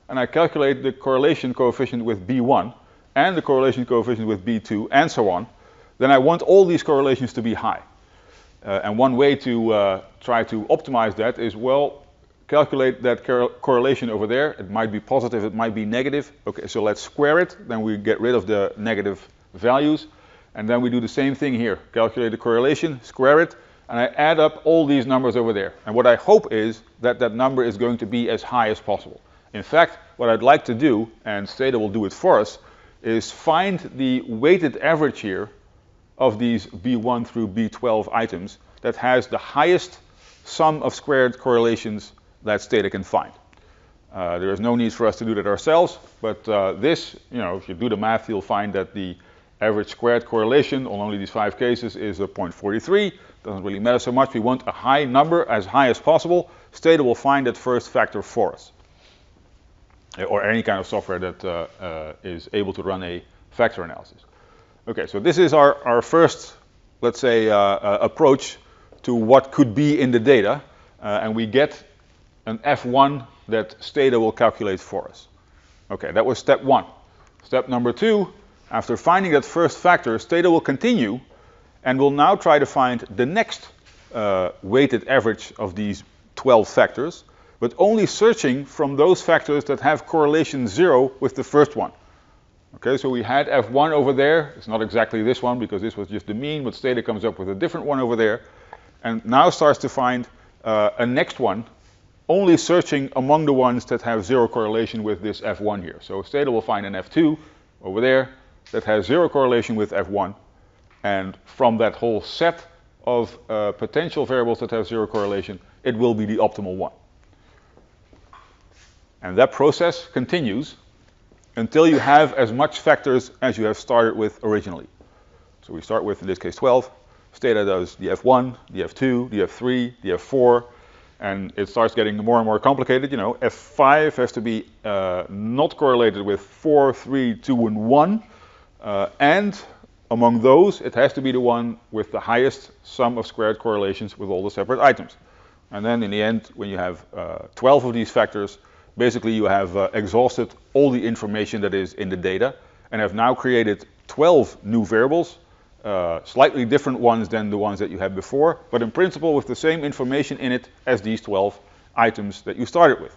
and I calculate the correlation coefficient with B1, and the correlation coefficient with B2 and so on, then I want all these correlations to be high. And one way to try to optimize that is, well, calculate that correlation over there. It might be positive, it might be negative. Okay, so let's square it, then we get rid of the negative values. And then we do the same thing here. Calculate the correlation, square it, and I add up all these numbers over there. And what I hope is that that number is going to be as high as possible. In fact, what I'd like to do, and Hofstede will do it for us, is find the weighted average here of these B1 through B12 items that has the highest sum of squared correlations that Hofstede can find. There is no need for us to do that ourselves, but this, if you do the math, you'll find that the average squared correlation on only these 5 cases is 0.43. Doesn't really matter so much. We want a high number, as high as possible. Hofstede will find that first factor for us, or any kind of software that is able to run a factor analysis. Okay, so this is our first, let's say, approach to what could be in the data, and we get an F1 that Hofstede will calculate for us. Okay, that was step 1. Step number 2, after finding that first factor, Hofstede will continue and will now try to find the next weighted average of these 12 factors, but only searching from those factors that have correlation 0 with the first one. Okay, so we had F1 over there. It's not exactly this one because this was just the mean, but Hofstede comes up with a different one over there, and now starts to find a next one, only searching among the ones that have 0 correlation with this F1 here. So Hofstede will find an F2 over there that has 0 correlation with F1, and from that whole set of potential variables that have 0 correlation, it will be the optimal one. And that process continues until you have as much factors as you have started with originally. So we start with, in this case, 12. Hofstede does the F1, the F2, the F3, the F4, and it starts getting more and more complicated. F5 has to be not correlated with 4, 3, 2, and 1, and among those, it has to be the one with the highest sum of squared correlations with all the separate items. And then in the end, when you have 12 of these factors, basically you have exhausted all the information that is in the data and have now created 12 new variables, slightly different ones than the ones that you had before, but in principle with the same information in it as these 12 items that you started with.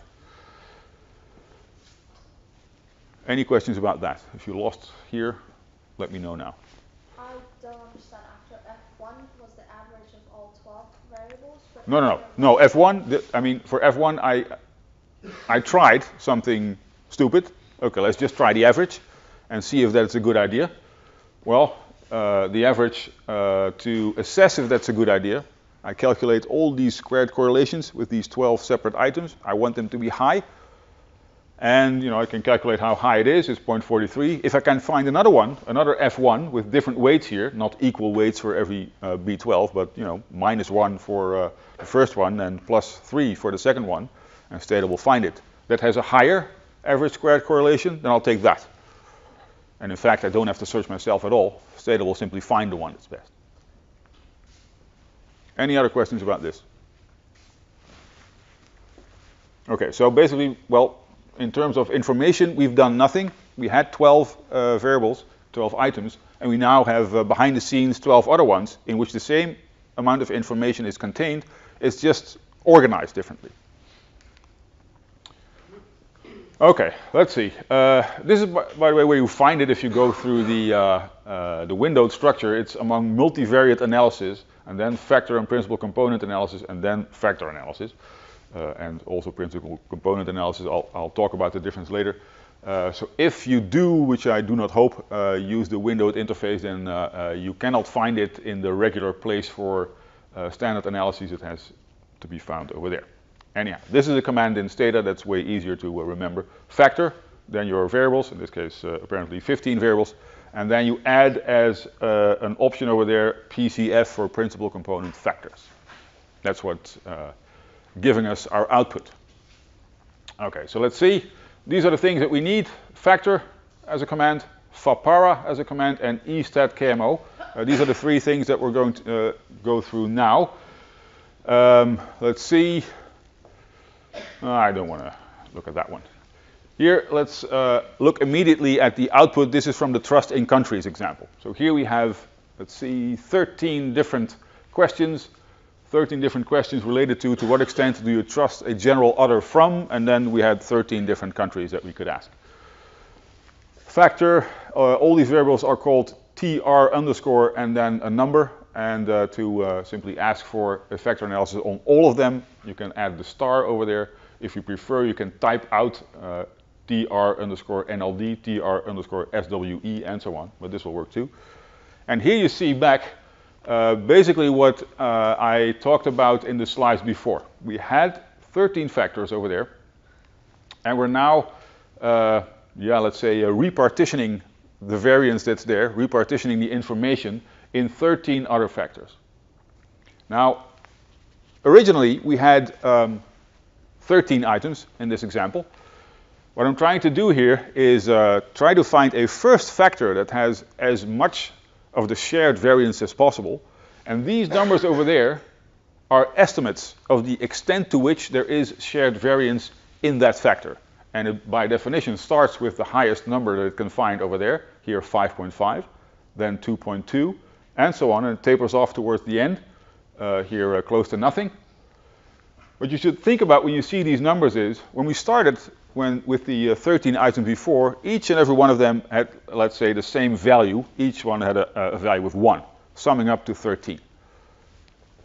Any questions about that? If you lost here, let me know now. I don't understand. After F1 was the average of all 12 variables? No, F1, I mean, for F1, I tried something stupid. Okay, let's just try the average and see if that's a good idea. Well, the average, to assess if that's a good idea, I calculate all these squared correlations with these 12 separate items. I want them to be high. And I can calculate how high it is. It's 0.43. If I can find another one, another F1 with different weights here, not equal weights for every B12, but -1 for the first one and +3 for the second one, and Hofstede will find it. That has a higher average squared correlation, then I'll take that. And in fact, I don't have to search myself at all. Hofstede will simply find the one that's best. Any other questions about this? Okay, so basically, well, in terms of information, we've done nothing. We had 12 variables, 12 items, and we now have behind the scenes 12 other ones in which the same amount of information is contained. It's just organized differently. Okay, let's see. This is, by the way, where you find it if you go through the windowed structure. It's among multivariate analysis, and then factor and principal component analysis, and then factor analysis. And also principal component analysis. I'll talk about the difference later. So if you do, which I do not hope, use the windowed interface, then you cannot find it in the regular place for standard analyses. It has to be found over there. Anyhow, this is a command in Hofstede that's way easier to remember. Factor, then your variables, in this case apparently 15 variables, and then you add as an option over there PCF for principal component factors. That's what giving us our output. Okay, so let's see. These are the things that we need. Factor as a command, FAPARA as a command, and eStatKMO. These are the 3 things that we're going to go through now. Let's see. I don't want to look at that one. Here, let's look immediately at the output. This is from the trust in countries example. So here we have, let's see, 13 different questions. 13 different questions related to what extent do you trust a general other from, and then we had 13 different countries that we could ask. Factor, all these variables are called tr underscore and then a number, and to simply ask for a factor analysis on all of them, you can add the star over there. If you prefer, you can type out tr underscore nld, tr underscore swe, and so on, but this will work too. And here you see back basically what I talked about in the slides before. We had 13 factors over there, and we're now, let's say, repartitioning the variance that's there, repartitioning the information in 13 other factors. Now, originally we had 13 items in this example. What I'm trying to do here is try to find a first factor that has as much of the shared variance as possible, and these numbers over there are estimates of the extent to which there is shared variance in that factor, and it by definition starts with the highest number that it can find over there, here 5.5, then 2.2, and so on, and it tapers off towards the end, here close to nothing. What you should think about when you see these numbers is, when we started with the 13 items before, each and every one of them had, let's say, the same value. Each one had a value of 1, summing up to 13.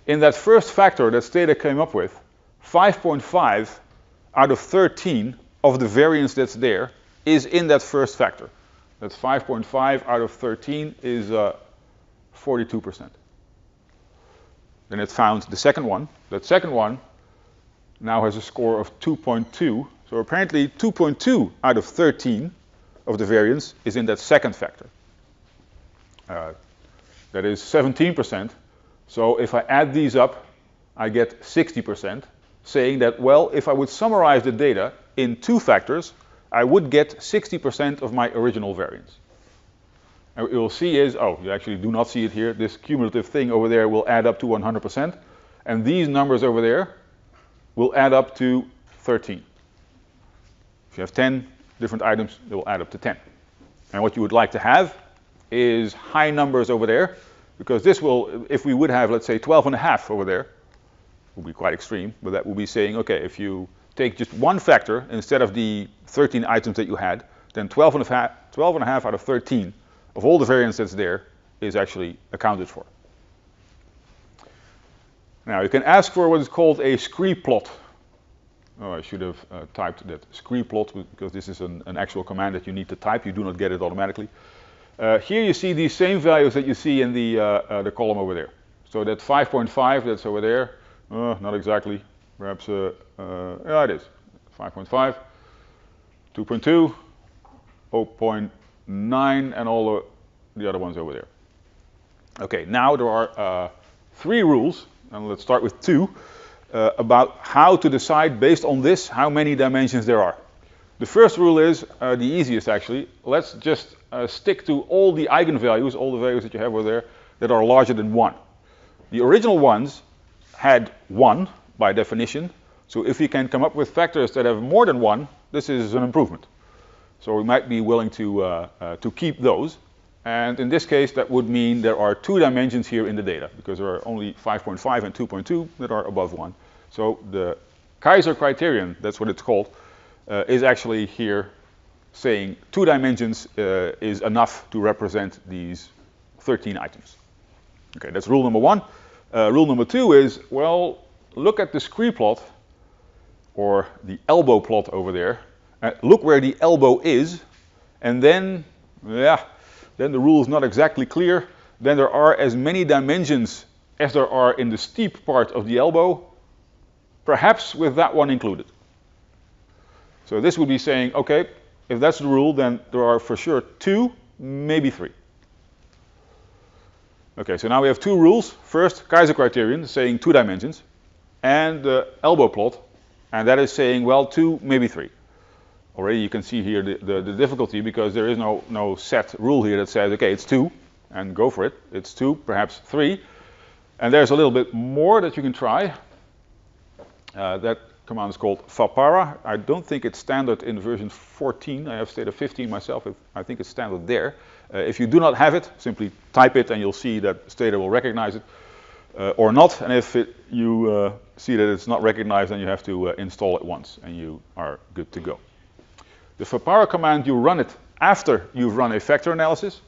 In that first factor that Stede came up with, 5.5 out of 13 of the variance that's there is in that first factor. That's 5.5 out of 13 is 42%. Then it found the second one. That second one now has a score of 2.2. So apparently 2.2 out of 13 of the variance is in that second factor. That is 17%. So if I add these up, I get 60%, saying that, well, if I would summarize the data in 2 factors, I would get 60% of my original variance. And what you'll see is, oh, you actually do not see it here, this cumulative thing over there will add up to 100%, and these numbers over there will add up to 13. If you have 10 different items, they will add up to 10. And what you would like to have is high numbers over there, because this will, if we would have, let's say, 12.5 over there, would be quite extreme, but that would be saying, okay, if you take just one factor instead of the 13 items that you had, then 12.5 out of 13 of all the variance that's there is actually accounted for. Now, you can ask for what is called a scree plot. Oh, I should have typed that scree plot, because this is an actual command that you need to type. You do not get it automatically. Here you see these same values that you see in the column over there. So that 5.5 that's over there, not exactly, perhaps, yeah, it is. 5.5, 2.2, 0.9, and all the other ones over there. Okay, now there are 3 rules, and let's start with 2. About how to decide based on this how many dimensions there are. The first rule is the easiest actually. Let's just stick to all the eigenvalues, all the values that you have over there that are larger than 1. The original ones had 1 by definition, so if we can come up with factors that have more than 1, this is an improvement. So we might be willing to keep those, and in this case that would mean there are 2 dimensions here in the data, because there are only 5.5 and 2.2 that are above 1. So the Kaiser criterion, that's what it's called, is actually here saying 2 dimensions is enough to represent these 13 items. Okay, that's rule number 1. Rule number 2 is, well, look at the scree plot, or the elbow plot over there. Look where the elbow is, and then, then the rule is not exactly clear. Then there are as many dimensions as there are in the steep part of the elbow, perhaps with that one included. So this would be saying, okay, if that's the rule, then there are for sure 2, maybe 3. Okay, so now we have 2 rules. First, Kaiser criterion, saying 2 dimensions, and the elbow plot, and that is saying, well, 2, maybe 3. Already you can see here the difficulty, because there is no set rule here that says, okay, it's 2, and go for it. It's 2, perhaps 3. And there's a little bit more that you can try. That command is called Fapara. I don't think it's standard in version 14. I have Stata 15 myself. I think it's standard there. If you do not have it, simply type it and you'll see that Stata will recognize it or not. And if you see that it's not recognized, then you have to install it once and you are good to go. The Fapara command, you run it after you've run a factor analysis.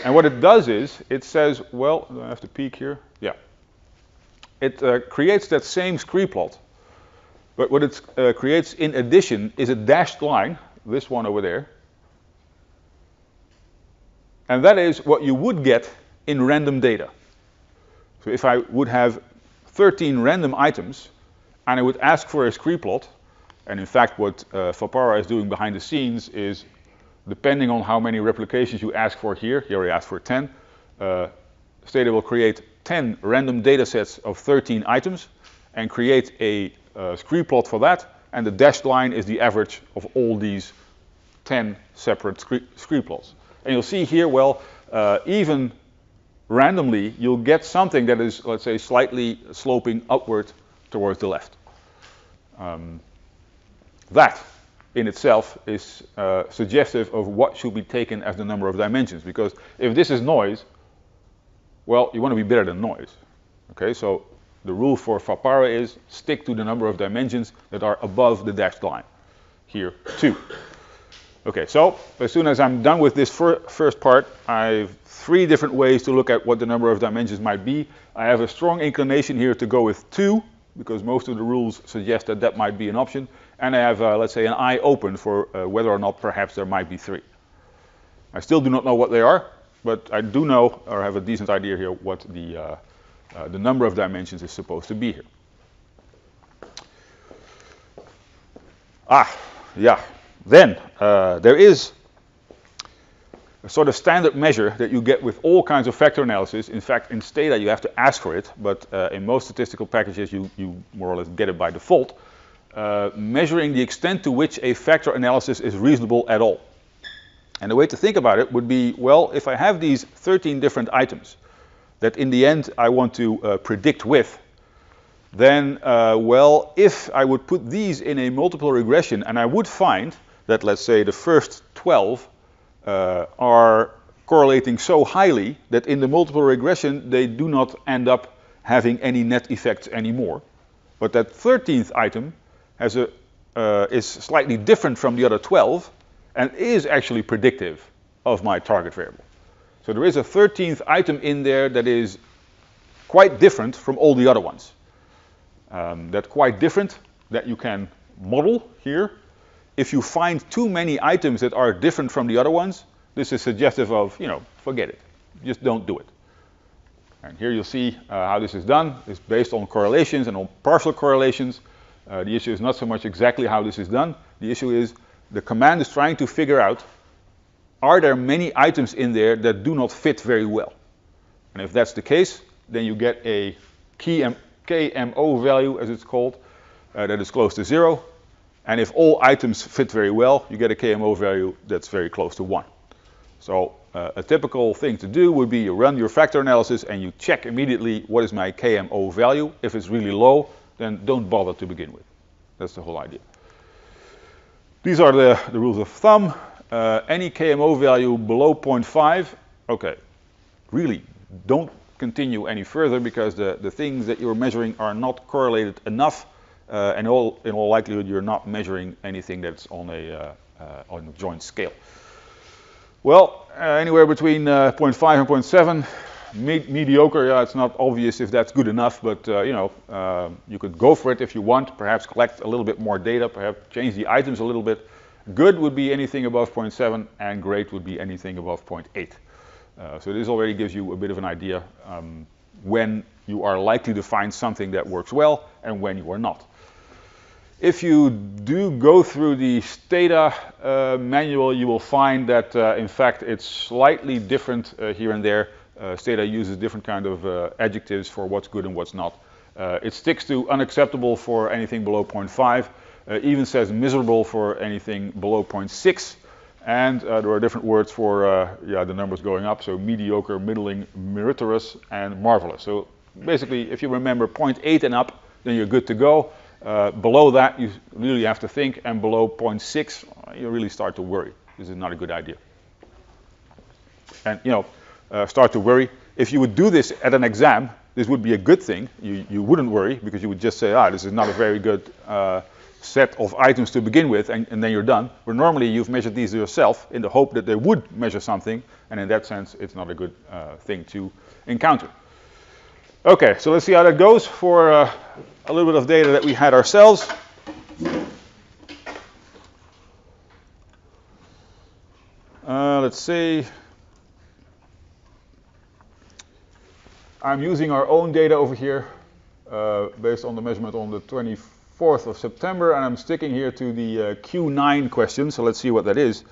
And what it does is, it says, well, do I have to peek here? Yeah. It creates that same scree plot. But what it creates in addition is a dashed line, this one over there. And that is what you would get in random data. So if I would have 13 random items, and I would ask for a scree plot, and in fact what Fapara is doing behind the scenes is, depending on how many replications you ask for here I asked for 10, Stata will create 10 random data sets of 13 items, and create a scree plot for that, and the dashed line is the average of all these 10 separate scree plots. And you'll see here, well, even randomly, you'll get something that is, let's say, slightly sloping upward towards the left. That in itself is suggestive of what should be taken as the number of dimensions, because if this is noise, well, you want to be better than noise. Okay, so the rule for Fapara is stick to the number of dimensions that are above the dashed line. Here, 2. Okay, so as soon as I'm done with this first part, I have 3 different ways to look at what the number of dimensions might be. I have a strong inclination here to go with 2, because most of the rules suggest that that might be an option. And I have, let's say, an eye open for whether or not perhaps there might be 3. I still do not know what they are, but I do know, or have a decent idea here, what the number of dimensions is supposed to be here. Yeah. Then there is a sort of standard measure that you get with all kinds of factor analysis. In fact, in Stata you have to ask for it, but in most statistical packages you more or less get it by default. Measuring the extent to which a factor analysis is reasonable at all. And the way to think about it would be, well, if I have these 13 different items that in the end I want to predict with, then, well, if I would put these in a multiple regression and I would find that, let's say, the first 12 are correlating so highly that in the multiple regression they do not end up having any net effects anymore. But that 13th item has is slightly different from the other 12 and is actually predictive of my target variable. So there is a 13th item in there that is quite different from all the other ones. That's quite different that you can model here. If you find too many items that are different from the other ones, this is suggestive of, forget it. Just don't do it. And here you'll see how this is done. It's based on correlations and on partial correlations. The issue is not so much exactly how this is done. The issue is the command is trying to figure out, are there many items in there that do not fit very well? And if that's the case, then you get a KMO value, as it's called, that is close to 0. And if all items fit very well, you get a KMO value that's very close to 1. So a typical thing to do would be you run your factor analysis and you check immediately what is my KMO value. If it's really low, then don't bother to begin with. That's the whole idea. These are the rules of thumb. Any KMO value below 0.5, okay, really don't continue any further because the things that you're measuring are not correlated enough. And in all likelihood, you're not measuring anything that's on a joint scale. Well, anywhere between 0.5 and 0.7, mediocre. Yeah, it's not obvious if that's good enough, but you could go for it if you want. Perhaps collect a little bit more data, perhaps change the items a little bit. Good would be anything above 0.7, and great would be anything above 0.8. So this already gives you a bit of an idea when you are likely to find something that works well and when you are not. If you do go through the Stata manual, you will find that in fact it's slightly different here and there. Stata uses different kind of adjectives for what's good and what's not. It sticks to unacceptable for anything below 0.5, even says miserable for anything below 0.6, and there are different words for the numbers going up, so mediocre, middling, meritorious, and marvelous. So basically, if you remember 0.8 and up, then you're good to go. Below that, you really have to think, and below 0.6, you really start to worry. This is not a good idea. And, start to worry. If you would do this at an exam, this would be a good thing. You wouldn't worry, because you would just say, this is not a very good set of items to begin with, and then you're done. Where normally you've measured these yourself in the hope that they would measure something, and in that sense, it's not a good thing to encounter. Okay, so let's see how that goes for a little bit of data that we had ourselves. Let's see. I'm using our own data over here based on the measurement on the 24th of September, and I'm sticking here to the Q9 question, so let's see what that is.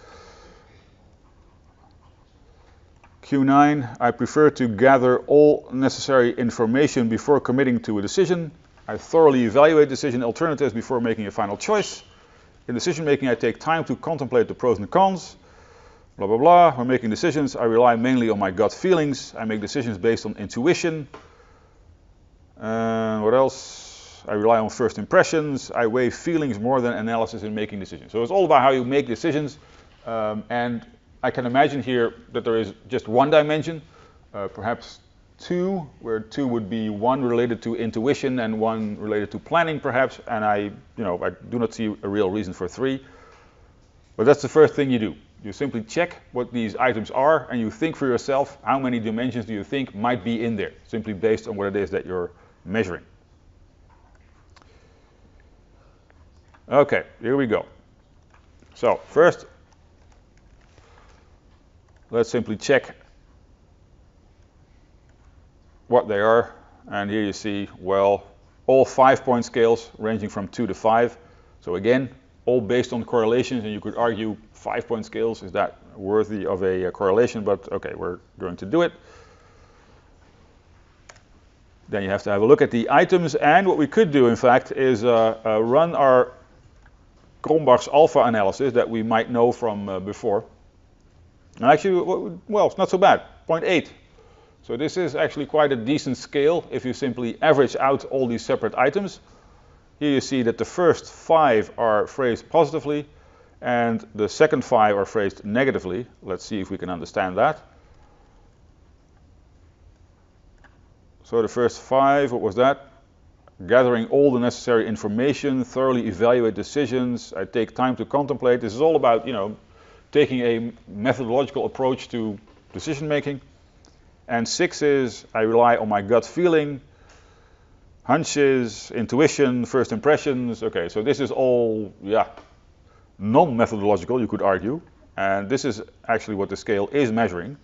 Q9, I prefer to gather all necessary information before committing to a decision. I thoroughly evaluate decision alternatives before making a final choice. In decision making, I take time to contemplate the pros and cons. Blah, blah, blah. When making decisions, I rely mainly on my gut feelings. I make decisions based on intuition. What else? I rely on first impressions. I weigh feelings more than analysis in making decisions. So it's all about how you make decisions. And I can imagine here that there is just one dimension, perhaps two, where two would be one related to intuition and one related to planning, perhaps. And I do not see a real reason for three. But that's the first thing you do. You simply check what these items are, and you think for yourself, how many dimensions do you think might be in there, simply based on what it is that you're measuring. Okay, here we go. So first, let's simply check what they are. And here you see, well, all 5-point scales ranging from 2 to 5. So again, all based on correlations, and you could argue 5-point scales, is that worthy of a correlation? But okay, we're going to do it. Then you have to have a look at the items, and what we could do, in fact, is run our Cronbach's alpha analysis that we might know from before. And actually, well, it's not so bad, 0.8. So this is actually quite a decent scale if you simply average out all these separate items. Here you see that the first 5 are phrased positively, and the second 5 are phrased negatively. Let's see if we can understand that. So the first 5, what was that? Gathering all the necessary information, thoroughly evaluate decisions, I take time to contemplate. This is all about, taking a methodological approach to decision making. And 6 is, I rely on my gut feeling, hunches, intuition, first impressions. Okay, so this is all, non-methodological, you could argue. And this is actually what the scale is measuring.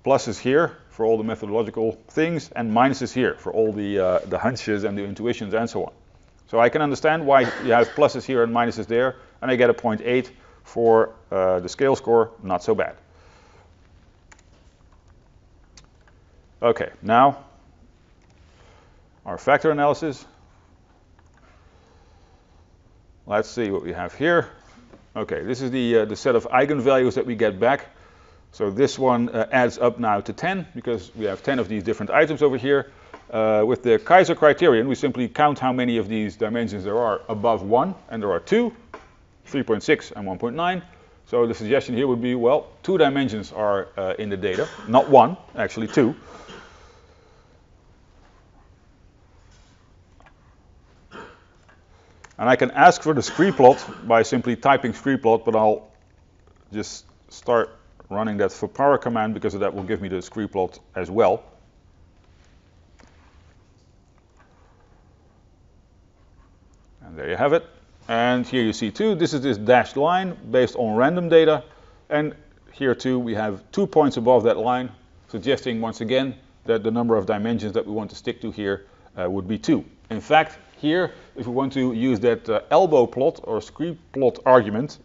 Pluses here for all the methodological things, and minuses here for all the hunches and the intuitions and so on. So I can understand why you have pluses here and minuses there, and I get a 0.8 for the scale score, not so bad. Okay, now our factor analysis. Let's see what we have here. Okay, this is the set of eigenvalues that we get back. So this one adds up now to 10, because we have 10 of these different items over here. With the Kaiser criterion, we simply count how many of these dimensions there are above 1, and there are 2, 3.6 and 1.9. So the suggestion here would be, well, 2 dimensions are in the data, not 1, actually 2. And I can ask for the scree plot by simply typing scree plot, but I'll just start running that for power command, because that will give me the scree plot as well. And there you have it. And here you see too, this is this dashed line based on random data. And here too, we have 2 points above that line, suggesting once again that the number of dimensions that we want to stick to here would be 2. In fact, here, if we want to use that elbow plot or scree plot argument,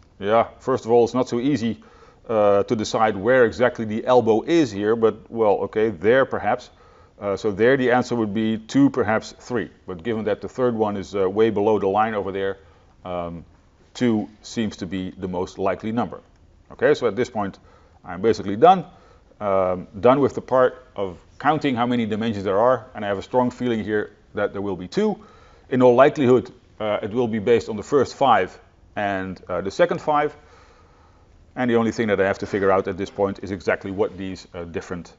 first of all, it's not so easy to decide where exactly the elbow is here, but well, okay, there perhaps. So there the answer would be 2, perhaps 3. But given that the third one is way below the line over there, 2 seems to be the most likely number. Okay, so at this point, I'm basically done. Done with the part of counting how many dimensions there are, and I have a strong feeling here that there will be 2. In all likelihood, it will be based on the first 5 and the second 5. And the only thing that I have to figure out at this point is exactly what these different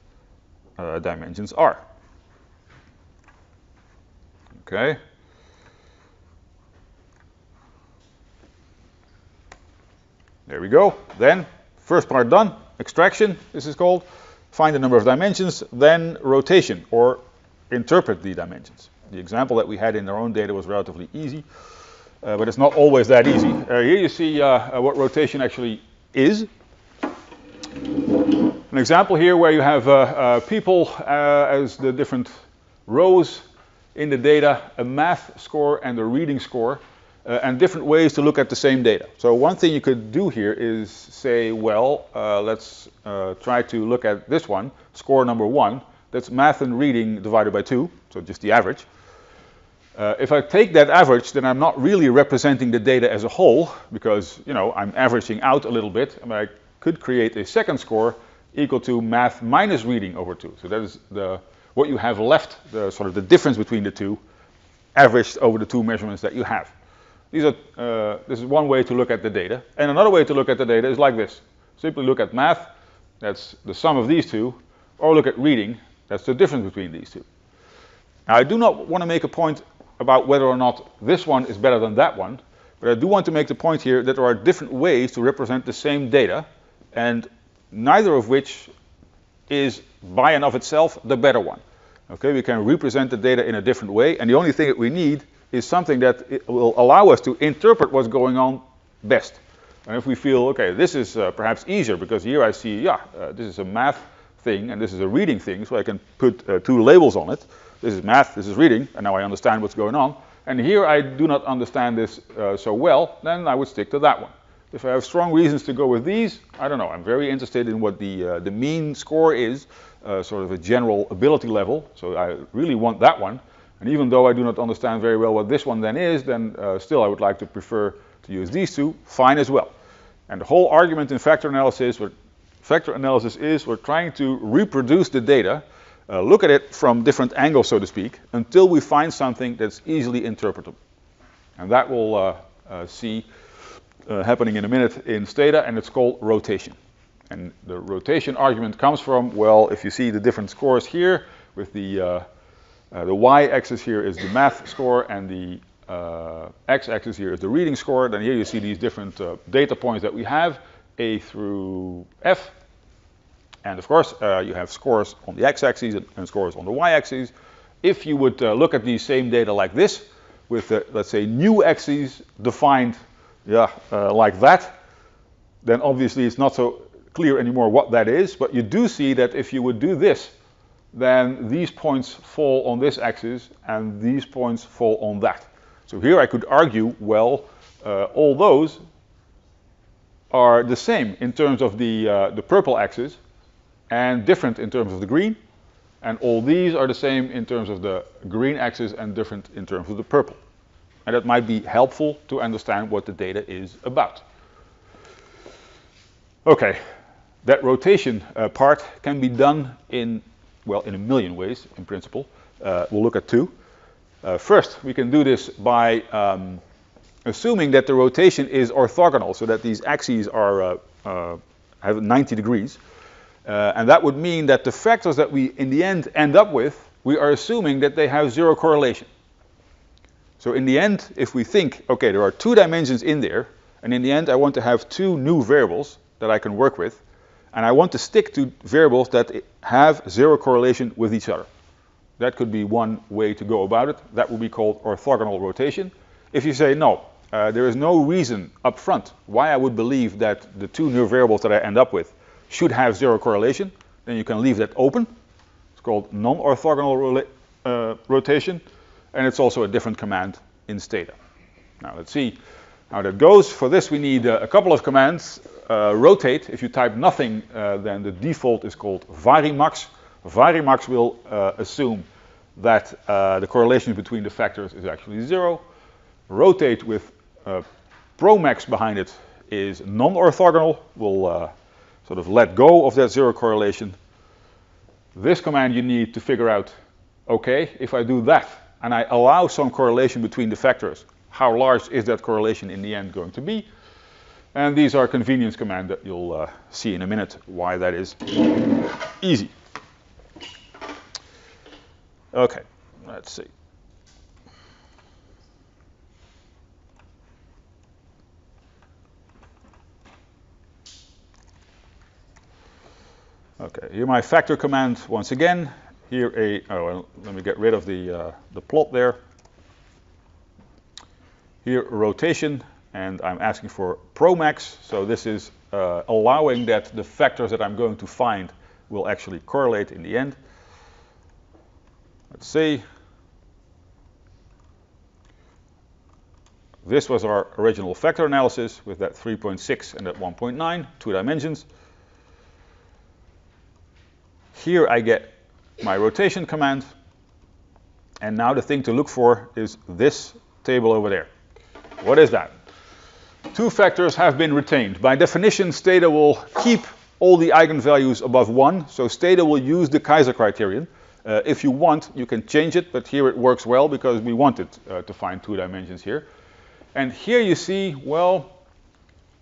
dimensions are. Okay. There we go. Then, first part done. Extraction, this is called. Find the number of dimensions. Then rotation, or interpret the dimensions. The example that we had in our own data was relatively easy, but it's not always that easy. Here you see what rotation actually is. An example here where you have people as the different rows in the data, a math score and a reading score, and different ways to look at the same data. So one thing you could do here is say, well, let's try to look at this one, score number 1. That's math and reading divided by 2, so just the average. If I take that average, then I'm not really representing the data as a whole, because I'm averaging out a little bit, and I could create a second score equal to math minus reading over 2. So that is what you have left, sort of the difference between the two, averaged over the 2 measurements that you have. This is one way to look at the data. And another way to look at the data is like this. Simply look at math, that's the sum of these two, or look at reading, that's the difference between these two. Now, I do not want to make a point about whether or not this one is better than that one, but I do want to make the point here that there are different ways to represent the same data, and neither of which is by and of itself the better one. Okay, we can represent the data in a different way, and the only thing that we need is something that will allow us to interpret what's going on best. And if we feel, okay, this is perhaps easier, because here I see, this is a math thing and this is a reading thing, so I can put 2 labels on it. This is math, this is reading, and now I understand what's going on. And here I do not understand this so well, then I would stick to that one. If I have strong reasons to go with these, I don't know, I'm very interested in what the mean score is, sort of a general ability level, so I really want that one. And even though I do not understand very well what this one then is, then still I would like to prefer to use these two, fine as well. And the whole argument in factor analysis is we're trying to reproduce the data, look at it from different angles, so to speak, until we find something that's easily interpretable. And that we'll see happening in a minute in Stata, and it's called rotation. And the rotation argument comes from, well, if you see the different scores here, with the y-axis here is the math score, and the x-axis here is the reading score, then here you see these different data points that we have, A through F. And of course, you have scores on the x-axis and scores on the y-axis. If you would look at these same data like this, with, let's say, new axes defined like that, then obviously it's not so clear anymore what that is, but you do see that if you would do this, then these points fall on this axis and these points fall on that. So here I could argue, well, all those are the same in terms of the purple axis and different in terms of the green, and all these are the same in terms of the green axis and different in terms of the purple. And that might be helpful to understand what the data is about. Okay, that rotation part can be done in a million ways, in principle. We'll look at 2. First, we can do this by assuming that the rotation is orthogonal, so that these axes are have 90 degrees. And that would mean that the factors that we, in the end up with, we are assuming that they have 0 correlation. So in the end, if we think, okay, there are 2 dimensions in there, and in the end I want to have 2 new variables that I can work with, and I want to stick to variables that have 0 correlation with each other. That could be one way to go about it. That would be called orthogonal rotation. If you say, no, there is no reason up front why I would believe that the 2 new variables that I end up with should have 0 correlation, then you can leave that open. It's called non-orthogonal rotation, and it's also a different command in Stata. Now let's see how that goes. For this we need a couple of commands. Rotate, if you type nothing, then the default is called varimax. Varimax will assume that the correlation between the factors is actually 0. Rotate with promax behind it is non-orthogonal. We'll sort of let go of that 0 correlation. This command you need to figure out, okay, if I do that, and I allow some correlation between the factors. How large is that correlation in the end going to be? And these are convenience commands that you'll see in a minute why that is easy. Okay, let's see. Okay, here my factor command once again. Here let me get rid of the plot there. Here rotation, and I'm asking for Promax. So this is allowing that the factors that I'm going to find will actually correlate in the end. Let's see. This was our original factor analysis with that 3.6 and that 1.9, 2 dimensions. Here I get my rotation command, and now the thing to look for is this table over there. What is that? Two factors have been retained. By definition, Stede will keep all the eigenvalues above 1, so Stede will use the Kaiser criterion. If you want, you can change it, but here it works well because we wanted to find 2 dimensions here. And here you see, well,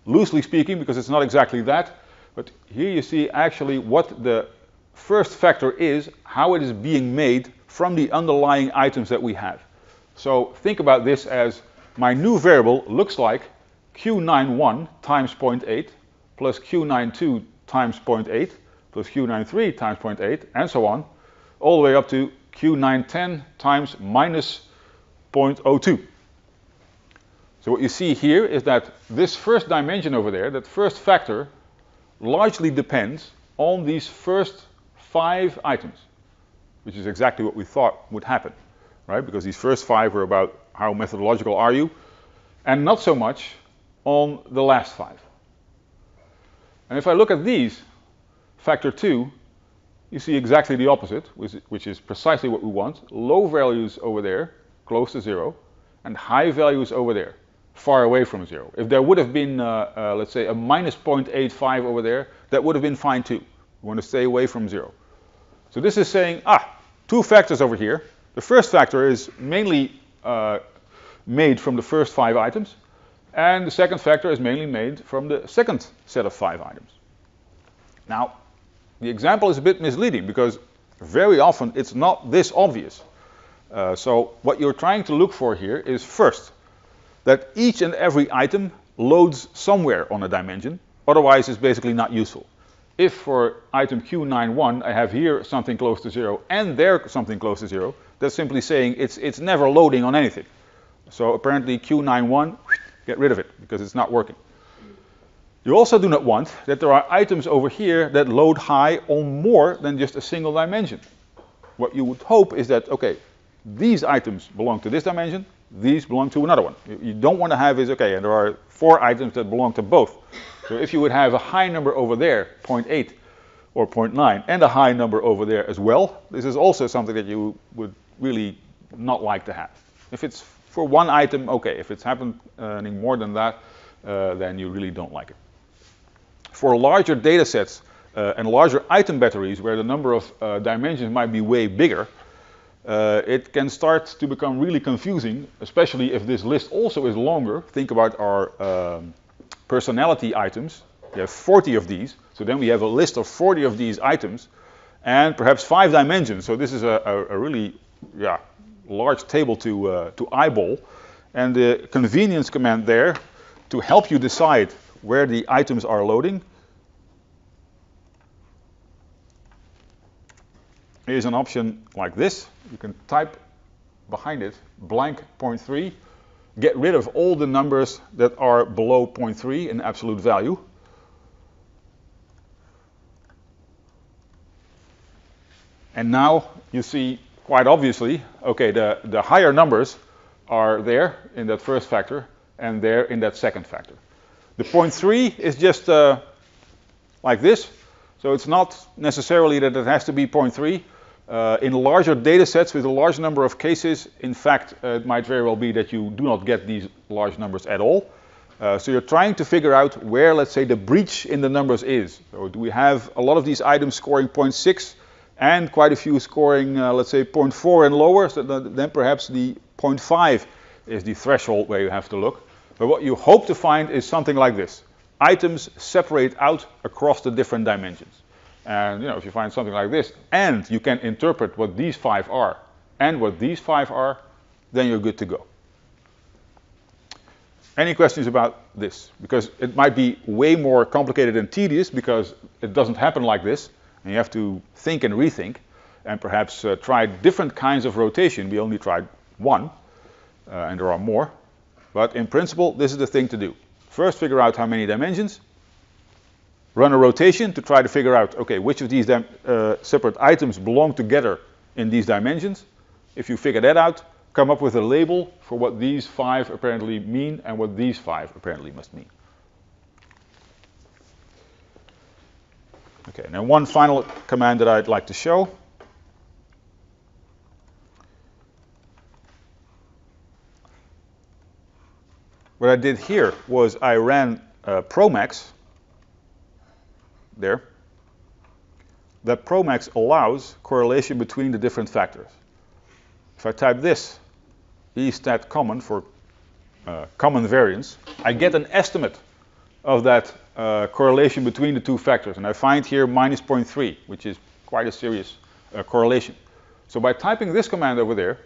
loosely speaking, because it's not exactly that, but here you see actually what the first factor is, how it is being made from the underlying items that we have. So think about this as my new variable looks like Q91 times 0.8 plus Q92 times 0.8 plus Q93 times 0.8 and so on, all the way up to Q910 times minus 0.02. So what you see here is that this first dimension over there, that first factor, largely depends on these first 5 items, which is exactly what we thought would happen, right? Because these first 5 were about how methodological are you, and not so much on the last 5. And if I look at these, factor 2, you see exactly the opposite, which is precisely what we want. Low values over there, close to 0, and high values over there, far away from 0. If there would have been, let's say, a minus 0.85 over there, that would have been fine too. We want to stay away from 0. So this is saying, 2 factors over here. The first factor is mainly made from the first 5 items, and the second factor is mainly made from the second set of 5 items. Now, the example is a bit misleading because very often it's not this obvious. So what you're trying to look for here is first, that each and every item loads somewhere on a dimension, otherwise it's basically not useful. If for item Q91 I have here something close to 0 and there something close to 0, that's simply saying it's never loading on anything. So apparently Q91, get rid of it because it's not working. You also do not want that there are items over here that load high on more than just a single dimension. What you would hope is that, okay, these items belong to this dimension, these belong to another one. You don't want to have is, okay, and there are 4 items that belong to both. So if you would have a high number over there, 0.8 or 0.9, and a high number over there as well, this is also something that you would really not like to have. If it's for one item, okay. If it's happening more than that, then you really don't like it. For larger data sets and larger item batteries, where the number of dimensions might be way bigger, it can start to become really confusing, especially if this list also is longer. Think about our personality items. We have 40 of these, so then we have a list of 40 of these items, and perhaps 5 dimensions. So this is a really large table to eyeball, and the convenience command there to help you decide where the items are loading is an option like this. You can type behind it blank 0.3, get rid of all the numbers that are below 0.3 in absolute value. And now you see quite obviously, okay, the higher numbers are there in that first factor and there in that second factor. The 0.3 is just like this, so it's not necessarily that it has to be 0.3. In larger data sets with a large number of cases, in fact, it might very well be that you do not get these large numbers at all. So you're trying to figure out where, let's say, the breach in the numbers is. So do we have a lot of these items scoring 0.6 and quite a few scoring, let's say 0.4 and lower, so then perhaps the 0.5 is the threshold where you have to look. But what you hope to find is something like this. Items separate out across the different dimensions. And if you find something like this, and you can interpret what these 5 are, and what these 5 are, then you're good to go. Any questions about this? Because it might be way more complicated and tedious because it doesn't happen like this, and you have to think and rethink, and perhaps try different kinds of rotation. We only tried one, and there are more. But in principle, this is the thing to do. First, figure out how many dimensions. Run a rotation to try to figure out, okay, which of these separate items belong together in these dimensions. If you figure that out, come up with a label for what these 5 apparently mean and what these 5 apparently must mean. Okay, now one final command that I'd like to show. What I did here was I ran Promax there. That Promax allows correlation between the different factors. If I type this, E-stat common for common variance, I get an estimate of that correlation between the two factors. And I find here minus 0.3, which is quite a serious correlation. So by typing this command over there,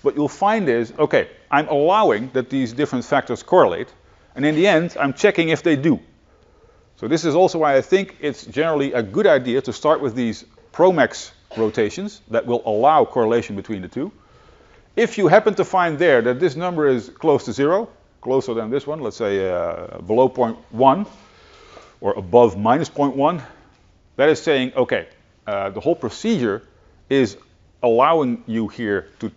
what you'll find is, okay, I'm allowing that these different factors correlate, and in the end, I'm checking if they do. So this is also why I think it's generally a good idea to start with these Promax rotations that will allow correlation between the two. If you happen to find there that this number is close to 0, closer than this one, let's say below 0.1 or above minus 0.1, that is saying, okay, the whole procedure is allowing you here to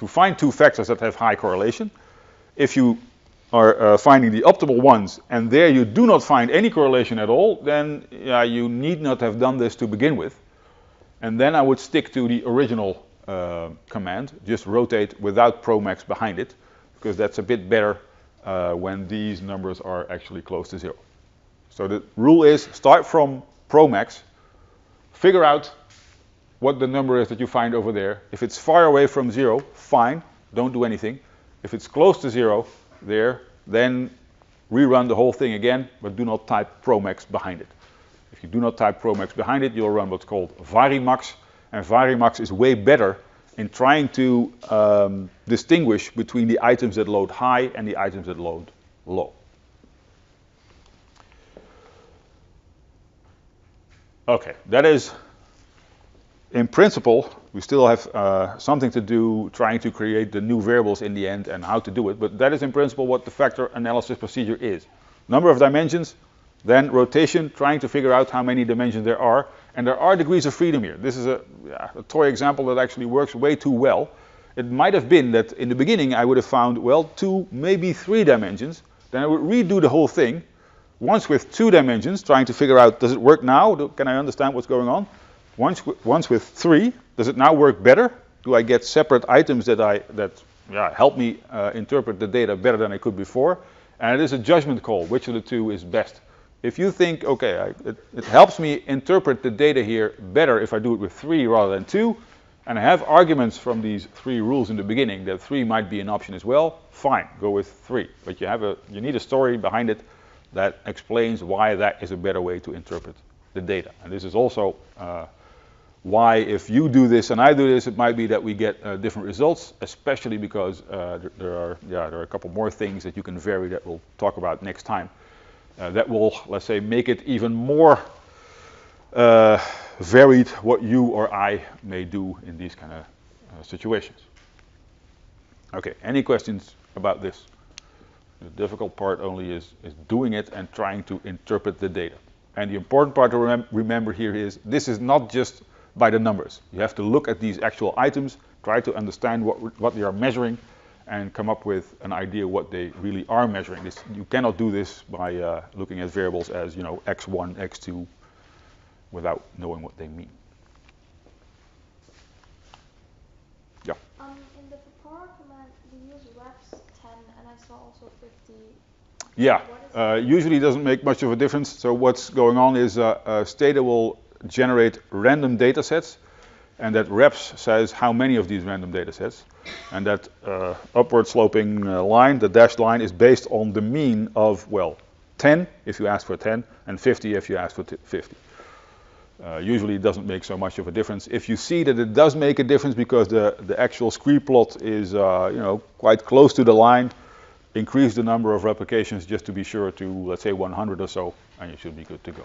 find two factors that have high correlation. If you are finding the optimal ones and there you do not find any correlation at all, then you need not have done this to begin with. And then I would stick to the original command, just rotate without Promax behind it, because that's a bit better when these numbers are actually close to 0. So the rule is start from Promax, figure out what the number is that you find over there. If it's far away from 0, fine, don't do anything. If it's close to 0 there, then rerun the whole thing again, but do not type Promax behind it. If you do not type Promax behind it, you'll run what's called Varimax, and Varimax is way better in trying to distinguish between the items that load high and the items that load low. Okay, that is, in principle, we still have something to do trying to create the new variables in the end and how to do it, but that is in principle what the factor analysis procedure is. Number of dimensions, then rotation, trying to figure out how many dimensions there are, and there are degrees of freedom here. This is a toy example that actually works way too well. It might have been that in the beginning I would have found, well, 2, maybe 3 dimensions, then I would redo the whole thing, once with 2 dimensions, trying to figure out, does it work now? Can I understand what's going on? Once with 3, does it now work better? Do I get separate items that help me interpret the data better than I could before? And it is a judgment call, which of the two is best. If you think, okay, it helps me interpret the data here better if I do it with 3 rather than 2, and I have arguments from these 3 rules in the beginning that 3 might be an option as well, fine, go with 3. But you need a story behind it that explains why that is a better way to interpret the data. And this is also why if you do this and I do this, it might be that we get different results, especially because there are a couple more things that you can vary that we'll talk about next time. That will, let's say, make it even more varied what you or I may do in these kind of situations. Okay, any questions about this? The difficult part only is doing it and trying to interpret the data. And the important part to remember here is this is not just by the numbers. You have to look at these actual items, try to understand what they are measuring, and come up with an idea what they really are measuring. You cannot do this by looking at variables as, x1, x2, without knowing what they mean. Yeah. In the power command, we use reps 10, and I saw also 50. Yeah, usually doesn't make much of a difference. So what's going on is Stede will generate random data sets, and that reps says how many of these random data sets. And that upward sloping line, the dashed line, is based on the mean of, well, 10 if you ask for 10, and 50 if you ask for 50. Usually it doesn't make so much of a difference. If you see that it does make a difference because the actual scree plot is quite close to the line, increase the number of replications just to be sure to, let's say, 100 or so, and you should be good to go.